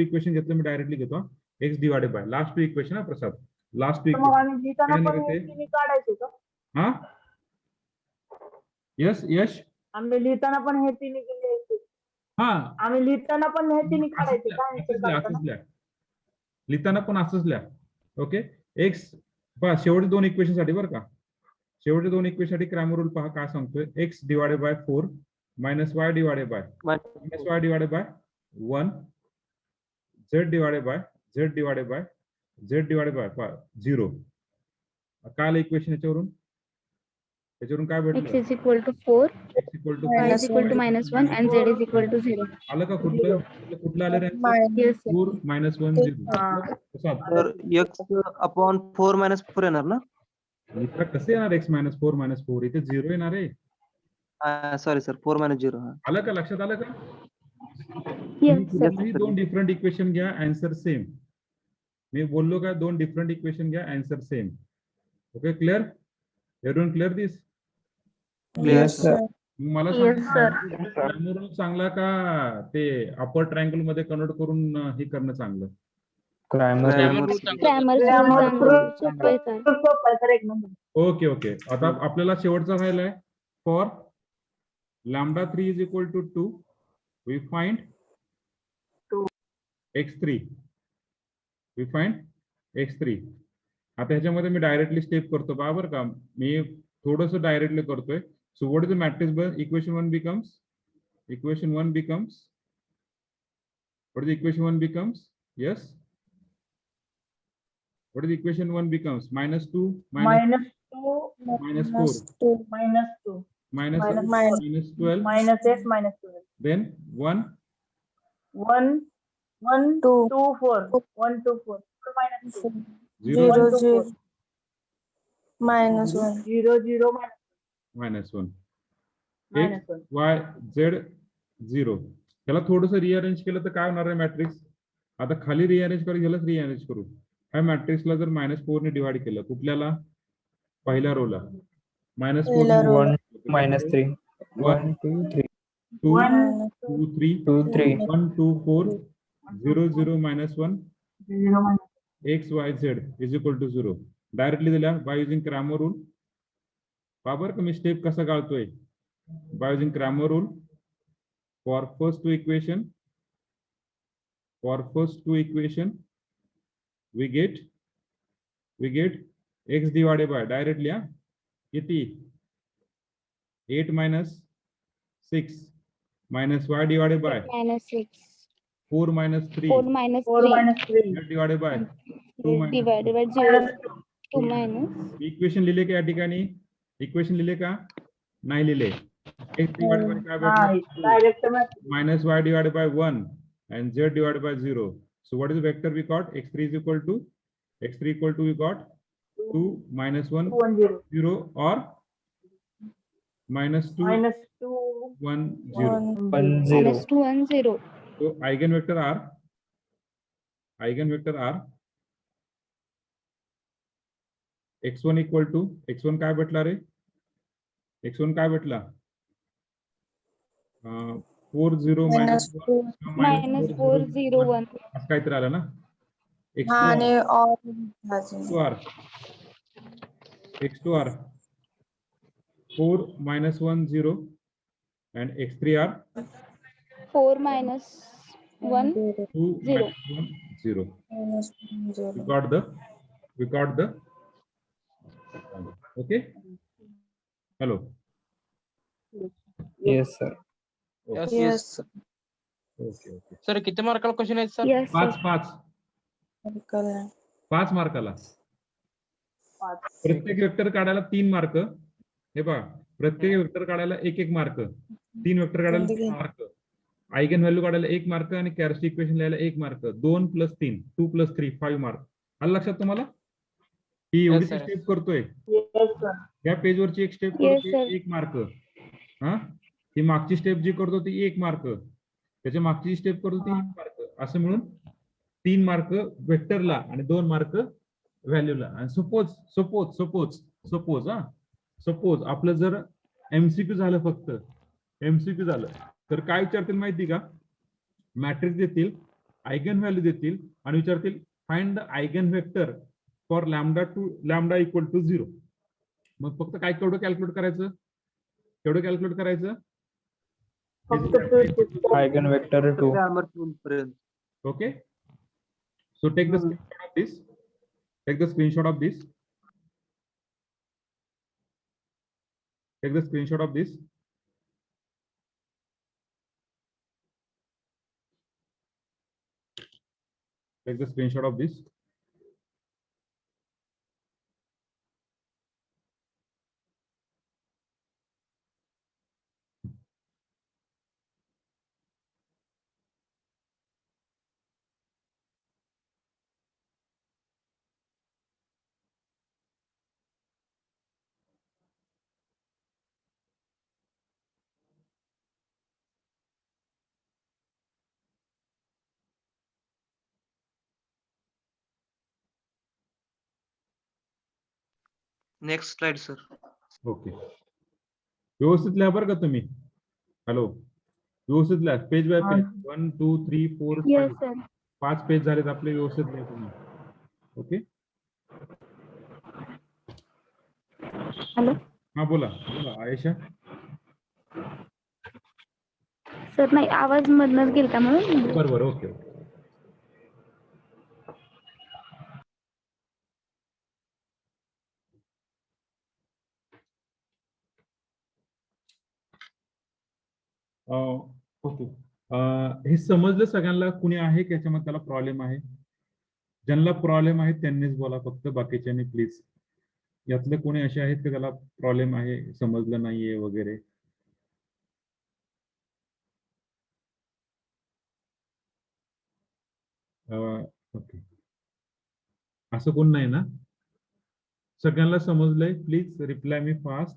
इक्वेशन घेतलं मी डायरेक्टली घेतो. x divided by last two equation. हा प्रसाद, लास्ट टू मग आम्ही लिहिताना काय पण लिहिते? हे तिन्ही काढायचे का? हा, यश. आम्ही लिहिताना पण हे तिन्ही लिहायचे. हा, आम्ही लिहिताना पण हे तिन्ही काढायचे का? असंच लिहा. लिहिताना पण असंच लिहा. ओके. एक्स पहा, शेवटच्या दोन इक्वेशन साठी बरं का, शेवटच्या दोन इक्वेशन साठी क्रॅमर रूल पहा काय सांगतोय. x divided by 4 minus y divided by 1, z divided by 0. काय आलं इक्वेशन याच्यावरून? काय भेटलं? X is equal to 4, x equal to Y is equal to -1 and Z is equal to 0. आलं का? कुठलं आलं रे? Yes, sir. 4 -1 0. तर x अपॉन 4 minus 4 येणार ना? मित्र कसे येणार x -4 -4? इथे 0 येणार आहे. Sorry sir, 4 minus 0. आलं का? लक्षात आलं का? Yes, sir. तुम्ही दोन डिफरंट इक्वेशन घ्या, आन्सर सेम. मी बोललो का दोन डिफरंट इक्वेशन घ्या, answer same. Okay, clear? Everyone clear this? Yes, sir. मला Yes, sir. सांगा, चांगला का ते अपर ट्रायंगल मध्ये कन्वर्ट करून हे करणं चांगलं? Cramer rule. Grammar सोपं आहे का? सोपं आहे सर, एक नंबर. ओके. आता आपल्याला शेवटचा राहिलाय. For λ3 is equal to 2, we find 2. x3. आता ह्याच्यामध्ये मी डायरेक्टली स्टेप करतो बरोबर का? मी थोडस डायरेक्टली करतोय. So what is the matrix? Bus equation 1 becomes what is the equation 1 becomes? Yes, What is equation 1 becomes? -2 minus 2 minus 4 minus 2 minus minus minus 12 minus 8 minus 12 then 1 1 1 2 4 1 2 4 minus 2 0 1 2 4 minus 0 0 minus minus 1 minus x 1 y z 0. त्याला थोडंसं रिअरेंज केलं तर काय होणार आहे मॅट्रिक्स? आता खाली रिअरेंज करू, ह्यालाच रिअरेंज करू. ह्या मॅट्रिक्सला जर -4 ने डिवाइड केलं कुठल्याला? पहिल्या रोला -4 1 minus 3 1 2 3 2 1 2 3 2 3 1 2 4 0 0 -1 0 minus x y z is equal to 0. Directly दिल्या बाय युजिंग क्रॅमर रूल. बाबर का मी स्टेप कसा काढतोय? By using Cramer rule for first two equation we get x divided by directly किती 8 minus 6 minus y divided by -6 4 minus 3 4 minus 4 3 minus 3 z divided by 2 minus divided by 0 2 minus equation लिहिले का या ठिकाणी? इक्वेशन लिहिले का? नाही लिहिले. x divided by काय नाही भेटलं? direct minus y divided by 1 and z divided by 0. So what is the vector we got? x3 equal to we got 2 minus 1 1 0 0 or minus 2 minus 2 1 0. 1 0 -2 and 0 So eigenvector are x1 equal to x1 काय भेटला रे? x1 काय भेटला? 4 0 minus -4 0 1 असं काहीतरी आलं ना? x2 are 4 minus 1 0 and x3 are 4 minus 1 2 0 minus 1 0. We got the okay. Hello. yes sir Okay. Yes. Okay. Sir किती मार्काला क्वेश्चन आहेत सर? yes sir 5 मार्काला. प्रत्येक वेक्टर काढायला 3 मार्क. हे पहा, प्रत्येक वेक्टर काढायला 1 मार्क, 3 वेक्टर काढायला 3 मार्क, आयगन व्हॅल्यू काढायला 1 मार्क आणि कॅरेक्टरिस्टिक इक्वेशन लिहायला 1 मार्क. 2 + 3 2 + 3 5 मार्क. आलं लक्षात तुम्हाला? ही एवढी sir. स्टेप करतोय. yes sir या पेजवरची एक स्टेप Yes, करतोय sir. 1 मार्क. हा, ही मागची स्टेप जी करतो ती 1 मार्क, त्याच्या मागची स्टेप करतो ती 1 मार्क, असं म्हणून 3 मार्क वेक्टरला आणि 2 मार्क व्हॅल्यूला. आणि सपोज आपलं जर एमसीक्यू झालं, फक्त एमसीक्यू झालं तर काय विचारतील माहिती का? मॅट्रिक्स देतील, आयगन व्हॅल्यू देतील आणि विचारतील find the eigenvector for lambda equal to 0. मग फक्त काय केवढं कॅल्क्युलेट करायचं? eigen vector 2 Grammar tool पर्यंत. Okay, so take the screenshot of this. Take the screenshot of this. Take the screenshot of this. Next slide sir. Okay, व्यवस्थित लिहा बरं का तुम्ही. हॅलो, व्यवस्थित लिहा, page bye page. 1 2 3 4 yes 5 sir 5 page झालेत आपले. व्यवस्थित लिहा तुम्ही. ओके, हॅलो हा बोला आयशा. सर नाही, आवाज मधनच गेलता म्हणून. बरोबर. ओके. ओके, हे समजलं सगळ्यांना? कुणी आहे की याच्यामध्ये त्याला प्रॉब्लेम आहे? ज्यांना प्रॉब्लेम आहे त्यांनीच बोला फक्त, बाकीच्यांनी प्लीज. यातले कोणी असे आहेत की त्याला प्रॉब्लेम आहे, समजलं नाहीये वगैरे? ओके, असं कोण नाही ना? सगळ्यांना समजलंय? Please reply me fast.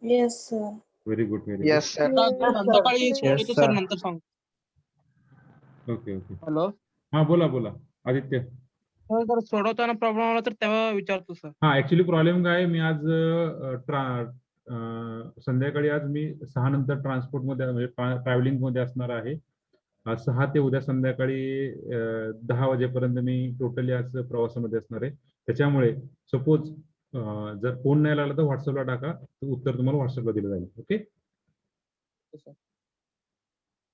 Yes sir. Very good, very good. Yes sir. संध्याकाळी येस सर. नंतर सांग. Okay okay. हॅलो हा बोला बोला आदित्य. जर सोडवताना प्रॉब्लेम आला तर तेव्हा विचारतो सर. हा ऍक्च्युली प्रॉब्लेम काय आहे, मी आज संध्याकाळी आज मी 6 नंतर ट्रान्सपोर्ट मध्ये म्हणजे ट्रॅव्हलिंग मध्ये असणार आहे. आज 6 ते उद्या संध्याकाळी 10 वाजेपर्यंत मी टोटली आज प्रवासामध्ये असणार आहे. त्याच्यामुळे सपोज जर फोन नाही लागला तर व्हॉट्सअपला टाका, उत्तर तुम्हाला व्हॉट्सअपला दिलं जाईल. Okay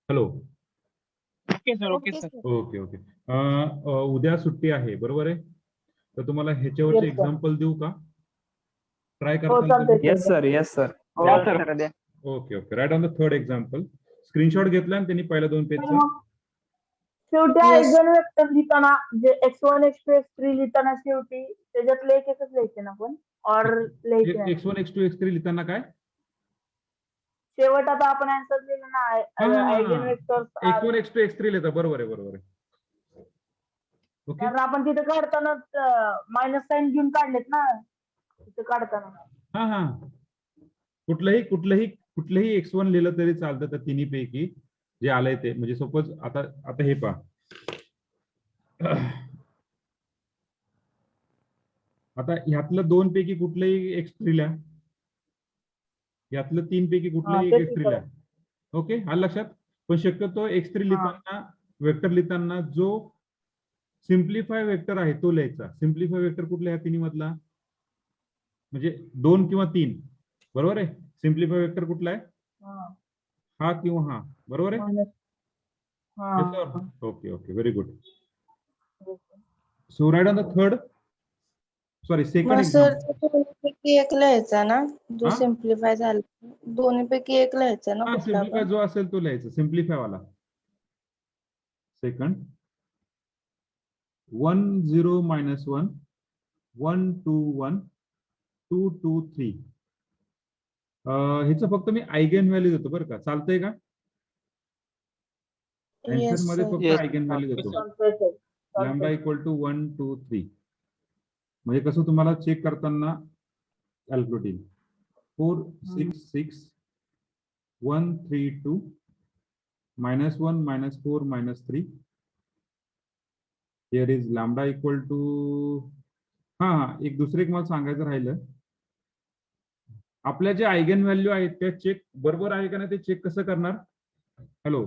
hello. Okay sir. Okay sir. Okay okay. उद्या सुट्टी आहे बरोबर आहे, तर तुम्हाला ह्याच्यावरचे Yes, sir. एक्झाम्पल देऊ का? ट्राय हो करता चालतंय. Yes sir. Yes sir. द्या सर. द्या, द्या. Okay okay. Right on the third example. Screenshot घेतला आणि त्यांनी पहिल्या 2 पेजचा. मग शेवटी आयगन वेक्टर लिहिताना जे x1 x2 x3 लिहिताना शेवटी त्याच्यातले एक एकच लिहायचे ना आपण, और लिहायचे नाही. x1 x2 x3 लिहिताना काय? शेवट आता आपण आन्सर लिहिलं ना eigen vector, x1 x2 x3 लिहिता. बरोबर आहे बरोबर आहे. ओके. कारण आपण तिथे काढताना मायनस साइन घेऊन काढलेत ना तिथे काढताना. हा हा. कुठलंही x1 लिहिलं तरी चालतं त्या तिन्ही पैकी जे आलंय ते. म्हणजे सपोज आता हे पहा, आता ह्यातलं 2 पैकी कुठलंही x3 लिहा, यातलं 3 पैकी कुठलंही तेच x3 लिहा. ओके आलं लक्षात? पण शक्यतो x3 लिहिताना, वेक्टर लिहिताना जो सिम्प्लिफाय वेक्टर आहे तो लिहायचा. सिम्प्लिफाय वेक्टर कुठला ह्या तिन्ही मधला? म्हणजे 2 किंवा 3. बरोबर आहे? सिम्प्लिफाय वेक्टर कुठला आहे? हा किंवा हा. बरोबर आहे? Okay okay. Very good. So right on the third, sorry second sir example. दोन्हीपैकी एक लिहायचा ना जो हा? सिम्प्लिफाय झाला. दोन्हीपैकी एक लिहायचा ना हा कुठला सिम्प्लिफाय पण. जो असेल तो लिहायचा, सिम्प्लिफाय वाला. सेकंड 1 0 -1 1 2 1 2 2 3. ह्याचं फक्त मी आयगेन व्हॅल्यू देतो बरं का, चालतंय का? आन्सर येस मध्ये सर. फक्त Yes. आयगेन व्हॅल्यू देतो. चालतंय सर. Lambda equal to 1 2 3. म्हणजे कसं तुम्हाला चेक करताना कॅल्क्युलेट येईल. 4 6 6 1 3 2 -1 -4 -3. Here is lambda equal to, हा एक दुसरे एक मला सांगायचं राहिलं. आपल्या जे आयगेन व्हॅल्यू आहेत त्या चेक बरोबर आहे का नाही ते चेक कसं करणार? हॅलो.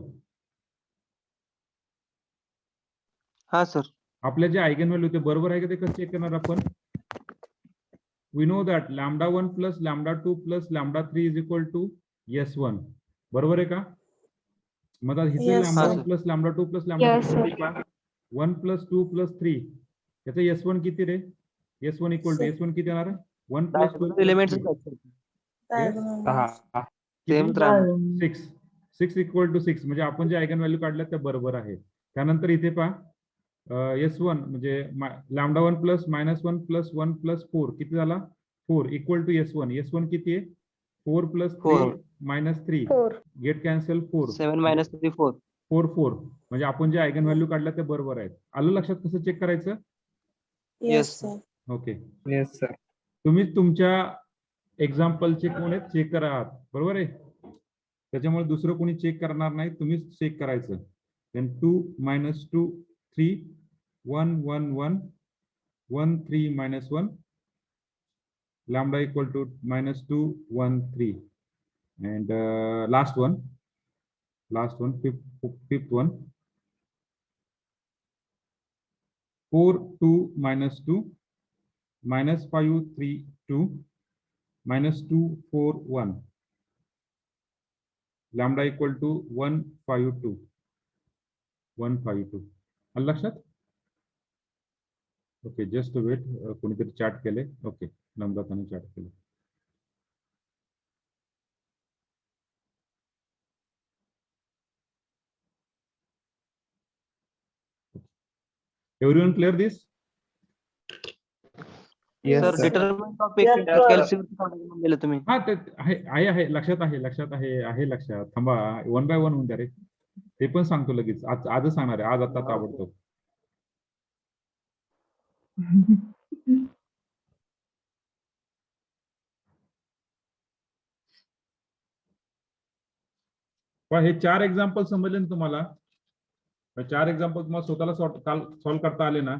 हा सर. आपल्या जे आयगेन व्हॅल्यू ते बरोबर आहे का ते कसं चेक करणार आपण? We know that λ1 plus λ2 plus λ3 is equal to S1. बरोबर आहे का? मग आता हिचं Yes, λ1 sir. Plus λ2 plus Yes, sir. λ3 1 plus 2 plus 3 याचं S1 किती रे? S1 इक्वल टू S1 किती येणार? 1 प्लस 2 एलिमेंट्स सेम राहणार. 6 6 इक्वल टू 6. म्हणजे आपण जे आयगन व्हॅल्यू काढल्या त्या बरोबर आहेत. त्यानंतर इथे पहा S1 म्हणजे λ1 प्लस -1 प्लस 1 प्लस 4 किती झाला? 4 इक्वल टू S1. S1 किती आहे? 4 प्लस 3 -3 4. Get cancel 4 7 - 3 4. 4 4. म्हणजे आपण जे आयगन व्हॅल्यू काढल्या ते बरोबर आहेत. आलं लक्षात कसं चेक करायचं? Yes sir. Okay. Yes sir. तुम्ही तुमच्या एक्झाम्पलचे कोण आहेत चेक करा आहात. बरोबर आहे? त्याच्यामुळे दुसरं कोणी चेक करणार नाही, तुम्हीच चेक करायचं. Then 2 - 2 3 1 1 1 1 3 -1 lambda equal to -2 1 3 and last one fifth one 4 2 -2 -5 3 2 -2 4 1 lambda equal to 1 5 2 1 5 2. आलं लक्षात? ओके जस्ट वेट, कोणीतरी चॅट केले. ओके नम्रताने चॅट केले. Everyone clear this? Sir determinant topic Yes, sir. Calculate दिलं तुम्ही. हा ते आहे लक्षात आहे लक्षात. थांबा, 1 by 1 होऊन द्या रे. ते पण सांगतो लगेच. आजच सांगणार आहे, आज आता ताबडतोब. पण हे 4 एक्झाम्पल समजले ना तुम्हाला? 4 एक्झाम्पल तुम्हाला स्वतःला सॉल्व्ह करता आले ना,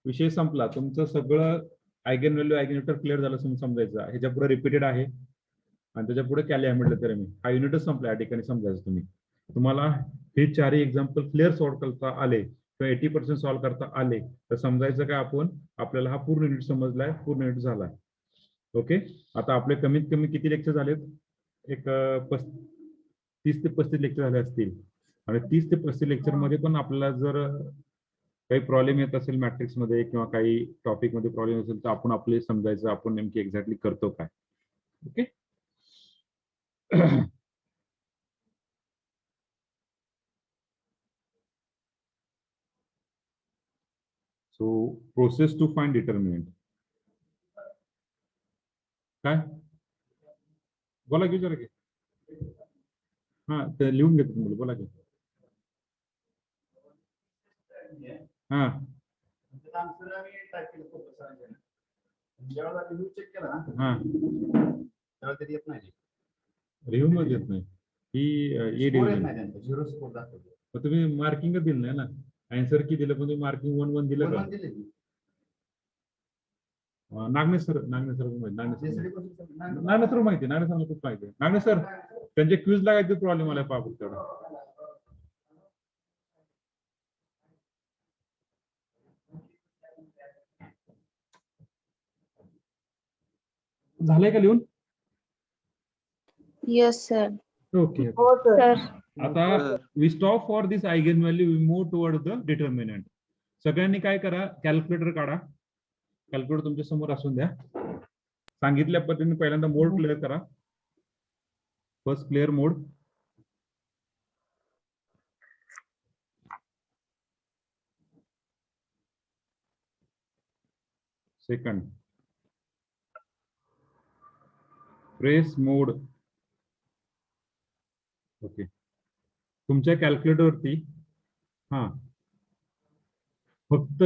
विषय संपला. तुमचं सगळं आयगेन व्हॅल्यू आयगेन क्लिअर झालं समजायचं. ह्याच्या पुढे रिपीटेड आहे आणि त्याच्या पुढे कॅली म्हटलं तरी मी हा युनिटच संपला या ठिकाणी समजायचं. तुम्हाला हे 4 एक्झाम्पल क्लिअर सॉल्व्ह करता आले किंवा 80% सॉल्व्ह करता आले तर समजायचं का आपल्याला हा पूर्ण युनिट समजलाय, पूर्ण युनिट झालाय. ओके, आता आपले कमीत कमी किती लेक्चर झालेत? एक 30 ते 35 लेक्चर झाले असतील आणि 30 ते 35 लेक्चर मध्ये पण आपल्याला जर काही प्रॉब्लेम येत असेल मॅट्रिक्स मध्ये किंवा काही टॉपिक मध्ये प्रॉब्लेम असेल तर आपण आपले समजायचं आपण नेमकी एक्झॅक्टली करतो काय. Okay. So process to find determinant काय बोला की जरा की. हा ते लिहून घेतो तुम्हाला, बोला की. हा रिव्ह्यू मध्ये येत नाही ही तुम्ही मार्किंगच दिलं नाही ना. आन्सर की दिलं पण तुम्ही मार्किंग 1-1 दिलं का? नागणे सर माहिती नागणे खूप माहिती आहे. नागणे सर त्यांचे क्विज लागायचे प्रॉब्लेम आलाय पाहू तेवढा. झालंय का लिहून? Yes sir. ओके. हो सर. आता we stop for this eigenvalue, we move toward the determinant. सगळ्यांनी काय करा, कॅल्क्युलेटर काढा. कॅल्क्युलेटर तुमच्या समोर असून द्या. सांगितल्या पद्धतीने पहिल्यांदा मोड क्लिअर करा. फर्स्ट क्लिअर मोड. सेकंड प्रेस मोड. ओके, तुमच्या कॅल्क्युलेटरवरती हा फक्त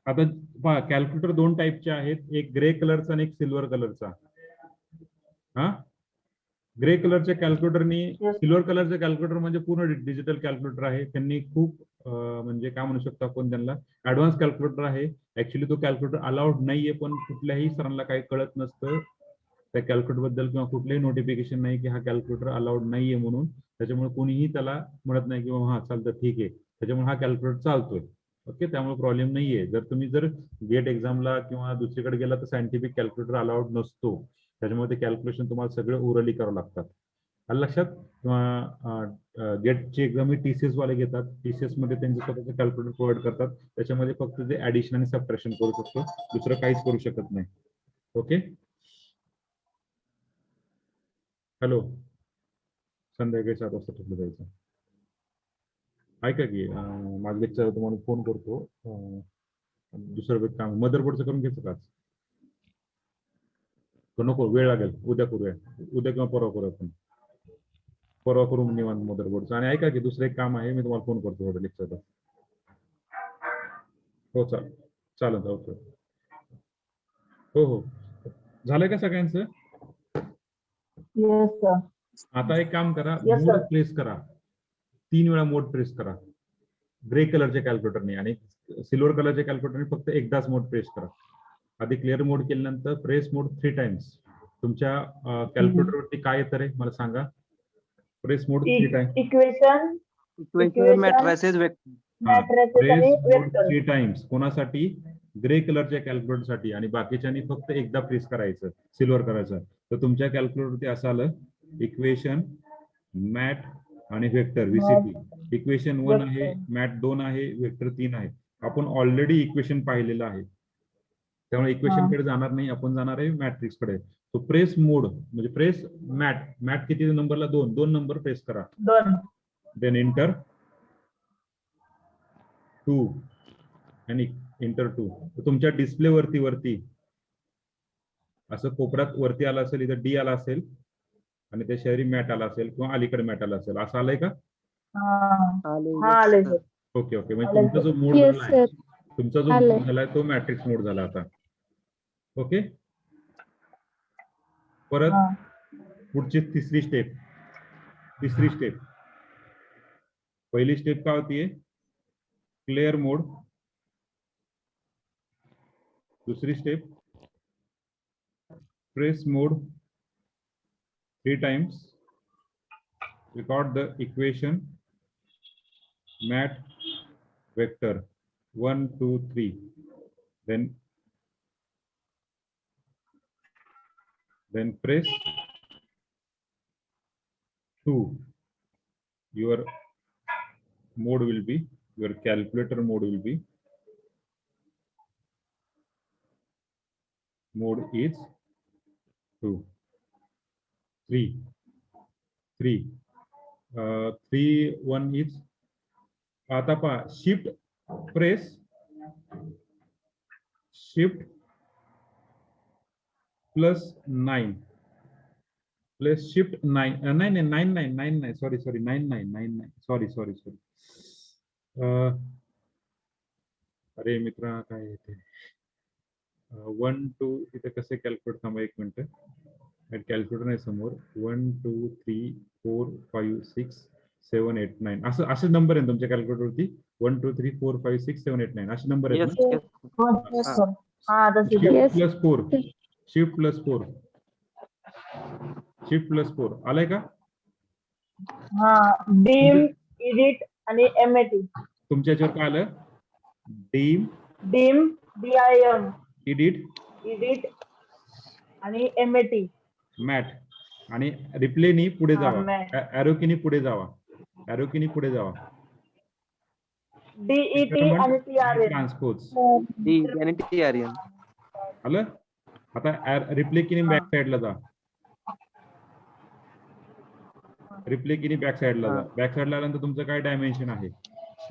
आता पहा, कॅल्क्युलेटर 2 टाईपचे आहेत, एक ग्रे कलरचा आणि एक सिल्वर कलरचा. हा ग्रे कलरच्या कॅल्क्युलेटरनी, सिल्वर कलरचे कॅल्क्युलेटर म्हणजे पूर्ण डिजिटल कॅल्क्युलेटर आहे. त्यांनी खूप म्हणजे काय म्हणू शकतो आपण त्यांना, ऍडव्हान्स कॅल्क्युलेटर आहे. ऍक्च्युली तो कॅल्क्युलेटर अलाउड नाहीये, पण कुठल्याही सरांना काही कळत नसतं त्या कॅल्क्युलेटर बद्दल किंवा कुठलेही नोटिफिकेशन नाही की हा कॅल्क्युलेटर अलाउड नाहीये म्हणून. त्याच्यामुळे कोणीही त्याला म्हणत नाही की हा चालतं ठीक आहे, त्याच्यामुळे हा कॅल्क्युलेटर चालतोय. ओके, त्यामुळे प्रॉब्लेम नाहीये. जर गेट एक्झामला किंवा दुसरीकडे गेला तर सायंटिफिक कॅल्क्युलेटर अलाउड नसतो. त्याच्यामुळे ते कॅल्क्युलेशन तुम्हाला सगळं ओरली करावं लागतात. आलं लक्षात? किंवा गेटची एक्झाम TCS वाले घेतात. TCS मध्ये त्यांचे स्वतःचे कॅल्क्युलेटर प्रोव्हाइड करतात. त्याच्यामध्ये फक्त ते ऍडिशन आणि सबट्रॅक्शन करू शकतो, दुसरं काहीच करू शकत नाही. ओके, हॅलो, संध्याकाळी 7 वाजता ठरलं जायचं. ऐका की माझं लेक्चर तुम्हाला फोन करतो. दुसरं काम मदरबोर्डचं करून घ्यायचं का? नको, वेळ लागेल, उद्या करूया. उद्या किंवा परवा करू आपण. परवा करू निवांत मदरबोर्डचं. आणि ऐका की दुसरं एक काम आहे, मी तुम्हाला फोन करतो थोडं लेक्चरला. हो चालेल. ओके. हो झालंय का सगळ्यांचं? Yes sir. आता एक काम करा, Yes, मोड sir. प्रेस करा. 3 वेळा मोड प्रेस करा ग्रे कलरच्या कॅल्क्युलेटरने, आणि सिल्वर कलरच्या कॅल्क्युलेटरने फक्त एकदाच मोड प्रेस करा. आधी क्लिअर मोड केल्यानंतर प्रेस मोड 3 टाइम्स. तुमच्या कॅल्क्युलेटरवरती काय येतं रे मला सांगा? प्रेस मोड 3 टाइम्स. इक्वेशन, मॅट्रिसेस, मॅट्रिसेस आणि प्रेस मोड वेक्टर. 3 टाइम्स. कोणासाठी? ग्रे कलरच्या कॅल्क्युलेटरसाठी. आणि बाकीच्यांनी फक्त एकदा प्रेस करायचं सिल्वर कलरचं. तर तुमच्या कॅल्क्युलेटरवरती असं आलं, इक्वेशन, मॅट आणि वेक्टर VCT. इक्वेशन 1 आहे, मॅट 2 आहे, वेक्टर 3 आहे. आपण ऑलरेडी इक्वेशन पाहिलेलं आहे, त्यामुळे इक्वेशन कडे जाणार नाही, आपण जाणार आहे मॅट्रिक्स कडे. तो प्रेस मोड म्हणजे प्रेस मॅट किती नंबरला? 2 नंबर प्रेस करा. 2. देन एंटर 2 आणि इंटर 2. तुमच्या डिस्प्ले वरती असं कोपऱ्यात वरती आला असेल, इथं डी आला असेल आणि त्या शेजारी मॅट आला असेल किंवा अलीकडे मॅट आला असेल, असं आलंय का? हा आले सर. ओके ओके, म्हणजे आलंय तुमचा जो मोड Yes, झालाय, sir. तुमचा जो आलंय. मोड झालाय तो मॅट्रिक्स मोड झाला आता. ओके, परत हा. पुढची तिसरी स्टेप. पहिली स्टेप काय होतीये? क्लिअर मोड. दुसरी step press mode 3 times, record the equation mat vector 1 2 3, then press 2. Your mode will be, your calculator mode will be, mode is 2 3 3 3 1 is, आता पहा shift press shift plus 9 plus shift 9 9 sorry 9 sorry अरे मित्रा काय येते 1 2 इथे कसे कॅल्क्युलेट, थांबा एक मिनिट, कॅल्क्युलेटर नाही समोर. 1 2 3 4 5 6 7 8 9 असं असे नंबर आहे तुमच्या कॅल्क्युलेटर वरती. 1 2 3 4 5 6 7 8 9 असे नंबर आहेत येस ना? Yes, sir. हा तसे Yes. शिफ्ट प्लस 4 आलाय का? हा डीम, एडिट आणि एमएटी. तुमच्या याच्यावर काय आलं? डीम, DIM, एडिट आणि एमएटी. मॅट आणि रिप्लेनी पुढे हा, जावा, mat. एरो कीनी पुढे जावा. DET आणि TRN. ट्रान्सपोज डी आणि TRN. आलं? आता रिप्ले कीनी बॅक साइडला जा. बॅक साइडला आल्यानंतर तुमचं काय डायमेन्शन आहे,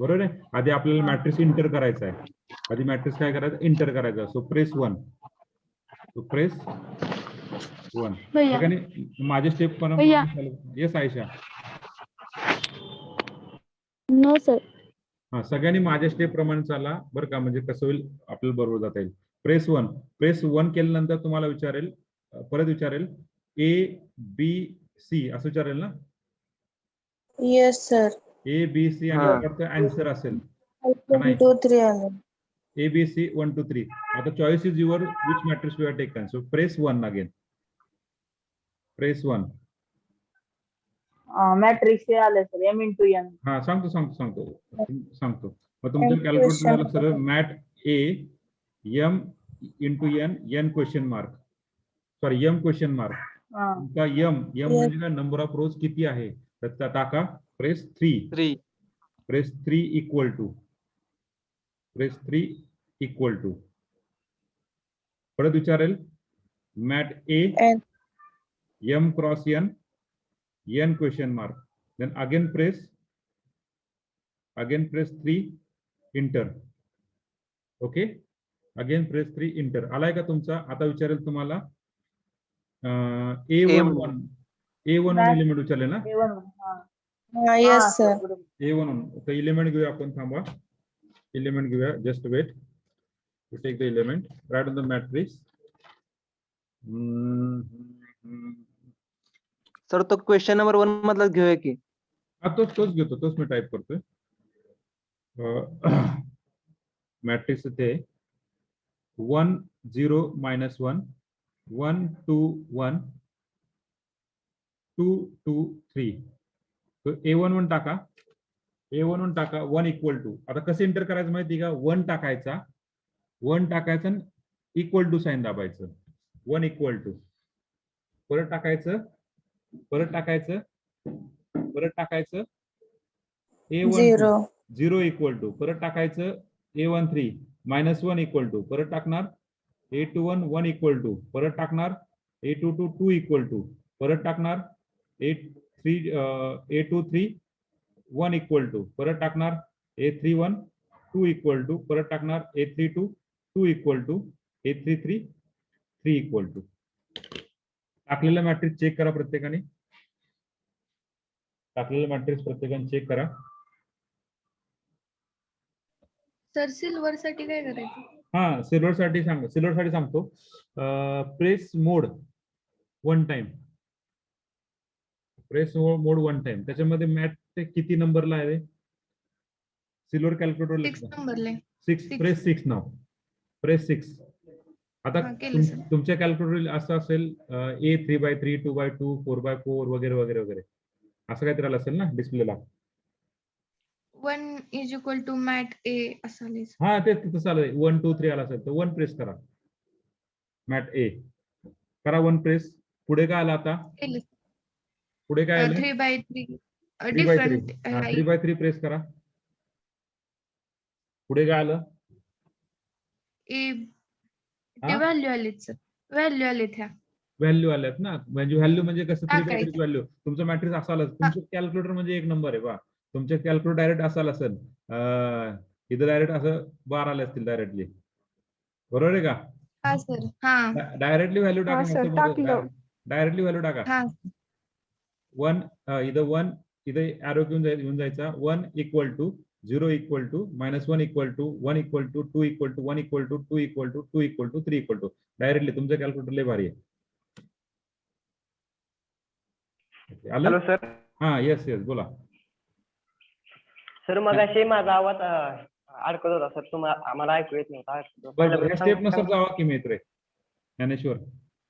बरोबर आहे? आधी आपल्याला मॅट्रिक्स इंटर करायचा आहे. आधी मॅट्रिक्स काय करायचं? इंटर करायचा. So press 1. भैया. माझे स्टेप पण भैया. येस आयशा. No sir. हा, सगळ्यांनी माझ्या स्टेप प्रमाणे चाला बरं का, म्हणजे कसं होईल आपल्याला बरोबर जाता येईल. प्रेस 1 केल्यानंतर तुम्हाला परत विचारेल ABC असं विचारेल ना? Yes sir. ABC आणि वाटतं आन्सर असेल. 1 2 3 आले. ABC 1 2 3. आता choice is your, which matrix you are taken. So press 1 again. Press 1. Matrix हे आले सर, M into N. हा, सांगतो. मग तुमचं कॅल्क्युलेटर झालं सरळ mat A M into N question mark, sorry M question mark. हा. तुमचा M म्हणजे काय? नंबर ऑफ रोज किती आहे तर टाका. प्रेस 3. प्रेस 3 इक्वल टू परत विचारेल mat A M cross N question mark. Then again press 3 enter. Okay, again press 3 enter. आलाय का तुमचा? आता विचारेल तुम्हाला A11 एलिमेंट विचारले ना? A1. हा. हा येस सर. A11 तर एलिमेंट घेऊया आपण. थांबा, एलिमेंट घेऊया. Just wait, we take the element, write on the matrix. Sir तो क्वेश्चन नंबर 1 मधला घेऊया की? हा, तोच घेतो, तोच मी टाइप करतोय. मॅट्रिक्स इथे 1 0 -1 1 2 1 2 2 3. तो A11 टाका. 1 इक्वल टू. आता कसं एंटर करायचं माहिती का? 1 टाकायचा इक्वल टू साइन दाबायचं. 1 इक्वल टू, परत टाकायचं A1 0 इक्वल टू, परत टाकायचं A13 -1 इक्वल टू, परत टाकणार A21 1 इक्वल टू, परत टाकणार A22 2 इक्वल टू, परत टाकणार A23 1 इक्वल टू, परत टाकणार A31 2 इक्वल टू परत टाकणार A32 2 equal to A33 3 equal to. टाकलेला मॅट्रिक्स चेक करा प्रत्येकाने. टाकलेला मॅट्रिक्स प्रत्येकाने चेक करा. सर सिल्वर साठी काय करायचं? हा सिल्वर साठी सांगतो. प्रेस मोड वन टाइम. प्रेस मोड वन टाइम. त्याच्यामध्ये मॅट किती नंबरला आहे? सिल्वर कॅल्क्युलेटर 6 नंबरला आहे. 6. प्रेस 6 नाव. प्रेस 6. आता हा, केलं सर. तुमच्या कॅल्क्युलेटर असं असेल A 3/3 2/2 4/4 वगैरे वगैरे वगैरे असं काहीतरी आलं असेल ना डिस्प्लेला. 1 इज इक्वल टू मॅट ए असं लिहायचं. हा ते तसं आलं 1 2 3 आला असेल तर 1 प्रेस करा. मॅट ए करा 1 प्रेस. पुढे काय आलं आता? केलं. पुढे काय आलं? 3/3 3/3. डिफरंट 3/3 प्रेस करा. पुढे काय आलं? ए हा? ते व्हॅल्यू आलेत सर. व्हॅल्यू आलेत ह्या. व्हॅल्यू आल्यात ना. म्हणजे व्हॅल्यू म्हणजे कसं टाकायचं. 3/3 व्हॅल्यू. तुमचं मॅट्रिक्स असा आलं. तुमचं कॅल्क्युलेटर म्हणजे एक नंबर आहे बा. तुमच्या कॅल्क्युलेटर डायरेक्ट असा आला असेल. इथं डायरेक्ट असं 12 आले असतील डायरेक्टली. बरोबर आहे का? हा सर. हा डायरेक्टली व्हॅल्यू हा टाका. सर टाकलं. डायरेक्टली व्हॅल्यू टाका. हा 1 इथं एरो घेऊन जायचा. 1 equal to 0 equal to -1 equal to 1 equal to 2 equal to 1 equal to 2 equal to 2 equal to 3 equal to. Directly तुमचं कॅल्क्युलेटर लय भारी आहे. आलं? Hello sir. हा येस बोला. सर मगाशी माझा आवाज अडकत होता सर. तुम्हाला आम्हाला ऐकू येत नव्हता. बरं स्टेप नुसार जावा की मित्र ज्ञानेश्वर.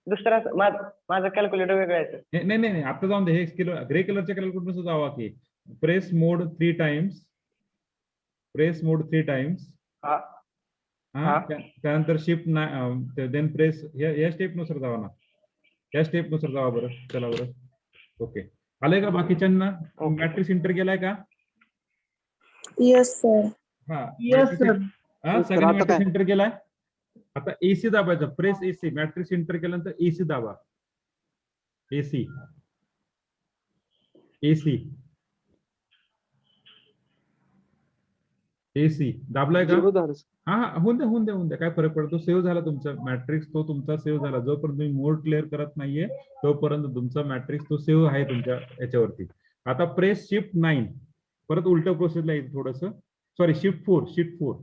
दुसरा माझं कॅल्क्युलेटर वेगळं आहे सर. नाही आता जाऊन दे. हे ग्रे कलरच्या कॅल्क्युलेटर नुसार जावा की. प्रेस मोड 3 टाइम्स. प्रेस मोड 3 टाइम्स. हा हा त्यानंतर शिफ्ट देन प्रेस या स्टेप नुसार जावा ना. या स्टेप नुसार जावा बरं. चला बरं. ओके आलंय का बाकीच्यांना? मॅट्रिक्स इंटर केलाय का? Yes sir. हा येस सर. सगळ्यांनी आता मॅट्रिक्स काय? इंटर केलाय. आता एसी दाबायचं. Press AC. मॅट्रिक्स इंटर केल्यानंतर एसी दाबा. एसी एसी एसी दाबलाय का? हा होऊन द्या. काय फरक पडतो? सेव्ह झाला तुमचा मॅट्रिक्स. तो तुमचा सेव्ह झाला. जोपर्यंत तुम्ही मोड क्लिअर करत नाहीये तोपर्यंत तुमचा मॅट्रिक्स तो सेव्ह आहे तुमच्या याच्यावरती. आता प्रेस शिफ्ट 9. परत उलट प्रोसेसला येईल थोडस. Sorry shift 4.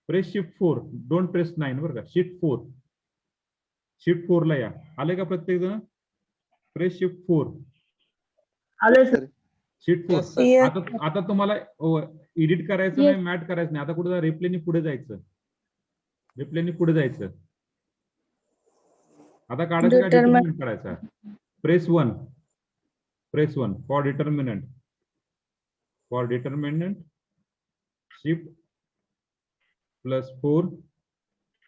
Press shift 4. Don't press 9 बरं का. शिफ्ट 4. शिफ्ट 4 ला या. आले का प्रत्येक जण? Press shift 4. आले सर. शिफ्ट 4. Yes. आता तुम्हाला एडिट करायचं नाही. मॅट करायचं नाही. आता कुठे रिप्लेनी पुढे जायचं. आता काढायचं का? डिटर्मिनंट करायचा. Press 1 for determinant. Shift +4.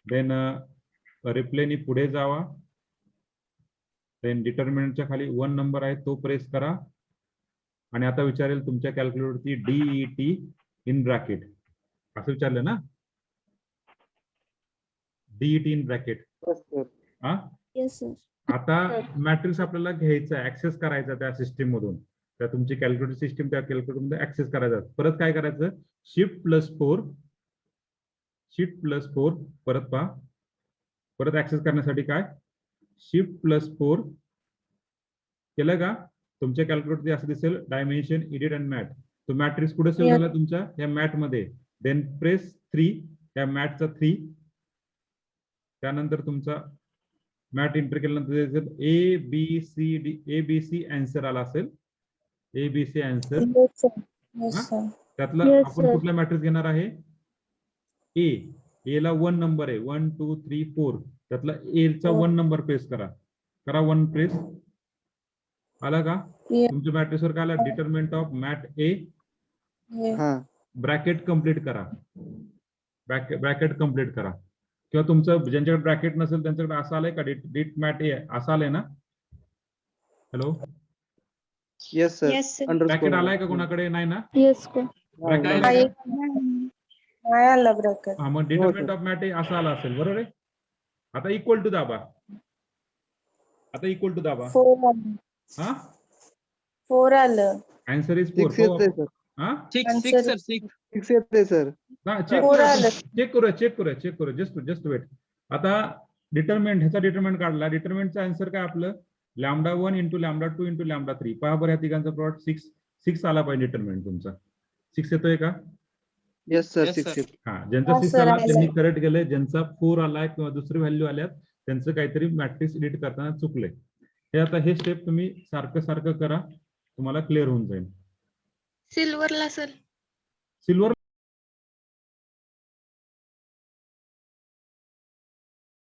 Then रिप्लेनी पुढे जावा. देन डिटर्मिनंटच्या खाली 1 नंबर आहे तो प्रेस करा. आणि आता विचारेल तुमच्या कॅल्क्युलेटरची DET इन ब्रॅकेट असं विचारलं ना. DET in bracket. हा येस सर. आता मॅट्रिक्स आपल्याला घ्यायचा ऍक्सेस करायचा त्या सिस्टीम मधून. त्या तुमची कॅल्क्युलेटर सिस्टीम त्या कॅल्क्युलेटर मध्ये ऍक्सेस करायचा. परत काय करायचं? शिफ्ट प्लस 4 परत पहा. परत ऍक्सेस करण्यासाठी काय? शिफ्ट +4 केलं का? तुमच्या कॅल्क्युलेटर असं दिसेल डायमेन्शन एडिट अँड मॅट. तो मॅट्रिक्स कुठे सेव्ह झाला तुमच्या या मॅट मध्ये. देन प्रेस 3 या मॅटचा 3. त्यानंतर तुमचा मॅट इंटर केल्यानंतर ABC आन्सर आला असेल. ABC answer. त्यातला आपण कुठला मॅट्रिक्स घेणार आहे? ए ला 1 नंबर आहे. 1 2 3 4. त्यातला ए चा 1 नंबर प्रेस करा. 1 प्रेस. आला का? तुमच्या मॅट्रिक्स वर काय आला? Determinant of mat A. Bracket complete करा. किंवा तुमचं ज्यांच्याकडे ब्रॅकेट नसेल त्यांच्याकडे असं आलंय का? डिट मॅट ए असं आलंय ना? Hello yes sir. ब्रॅकेट आलाय का कोणाकडे? नाही ना? येस को. ब्रॅकेट आलाय का? ब्रॅकेट. हा मग डिटर्मिनंट ऑफ मॅट ए असं आला असेल. बरोबर आहे. आता इक्वल टू दाबा. 4 आलं. Answer is 4. 6 येते सर. हा चेक फोर आलं. करूया जस्ट वेट. आता डिटर्मिनंट ह्याचा डिटर्मिनंट काढला. डिटर्मिनंटचा आन्सर काय आपलं λ1 इंटू λ2 इंटू λ3. पहा बरं या तिघांचा प्लॉट 6 आला पाहिजे डिटर्मिनंट तुमचा. 6 येतोय का? Yes sir 6. हा ज्यांचा हो, 6 sir, आला आलाय. त्यांनी करेक्ट गेले. ज्यांचा 4 आलाय किंवा दुसरी व्हॅल्यू आल्यात त्यांचं काहीतरी मॅट्रिक्स एडिट करताना चुकलंय. हे आता हे स्टेप तुम्ही सारखं करा, तुम्हाला क्लिअर होऊन जाईल. सिल्वरला सर सिल्वर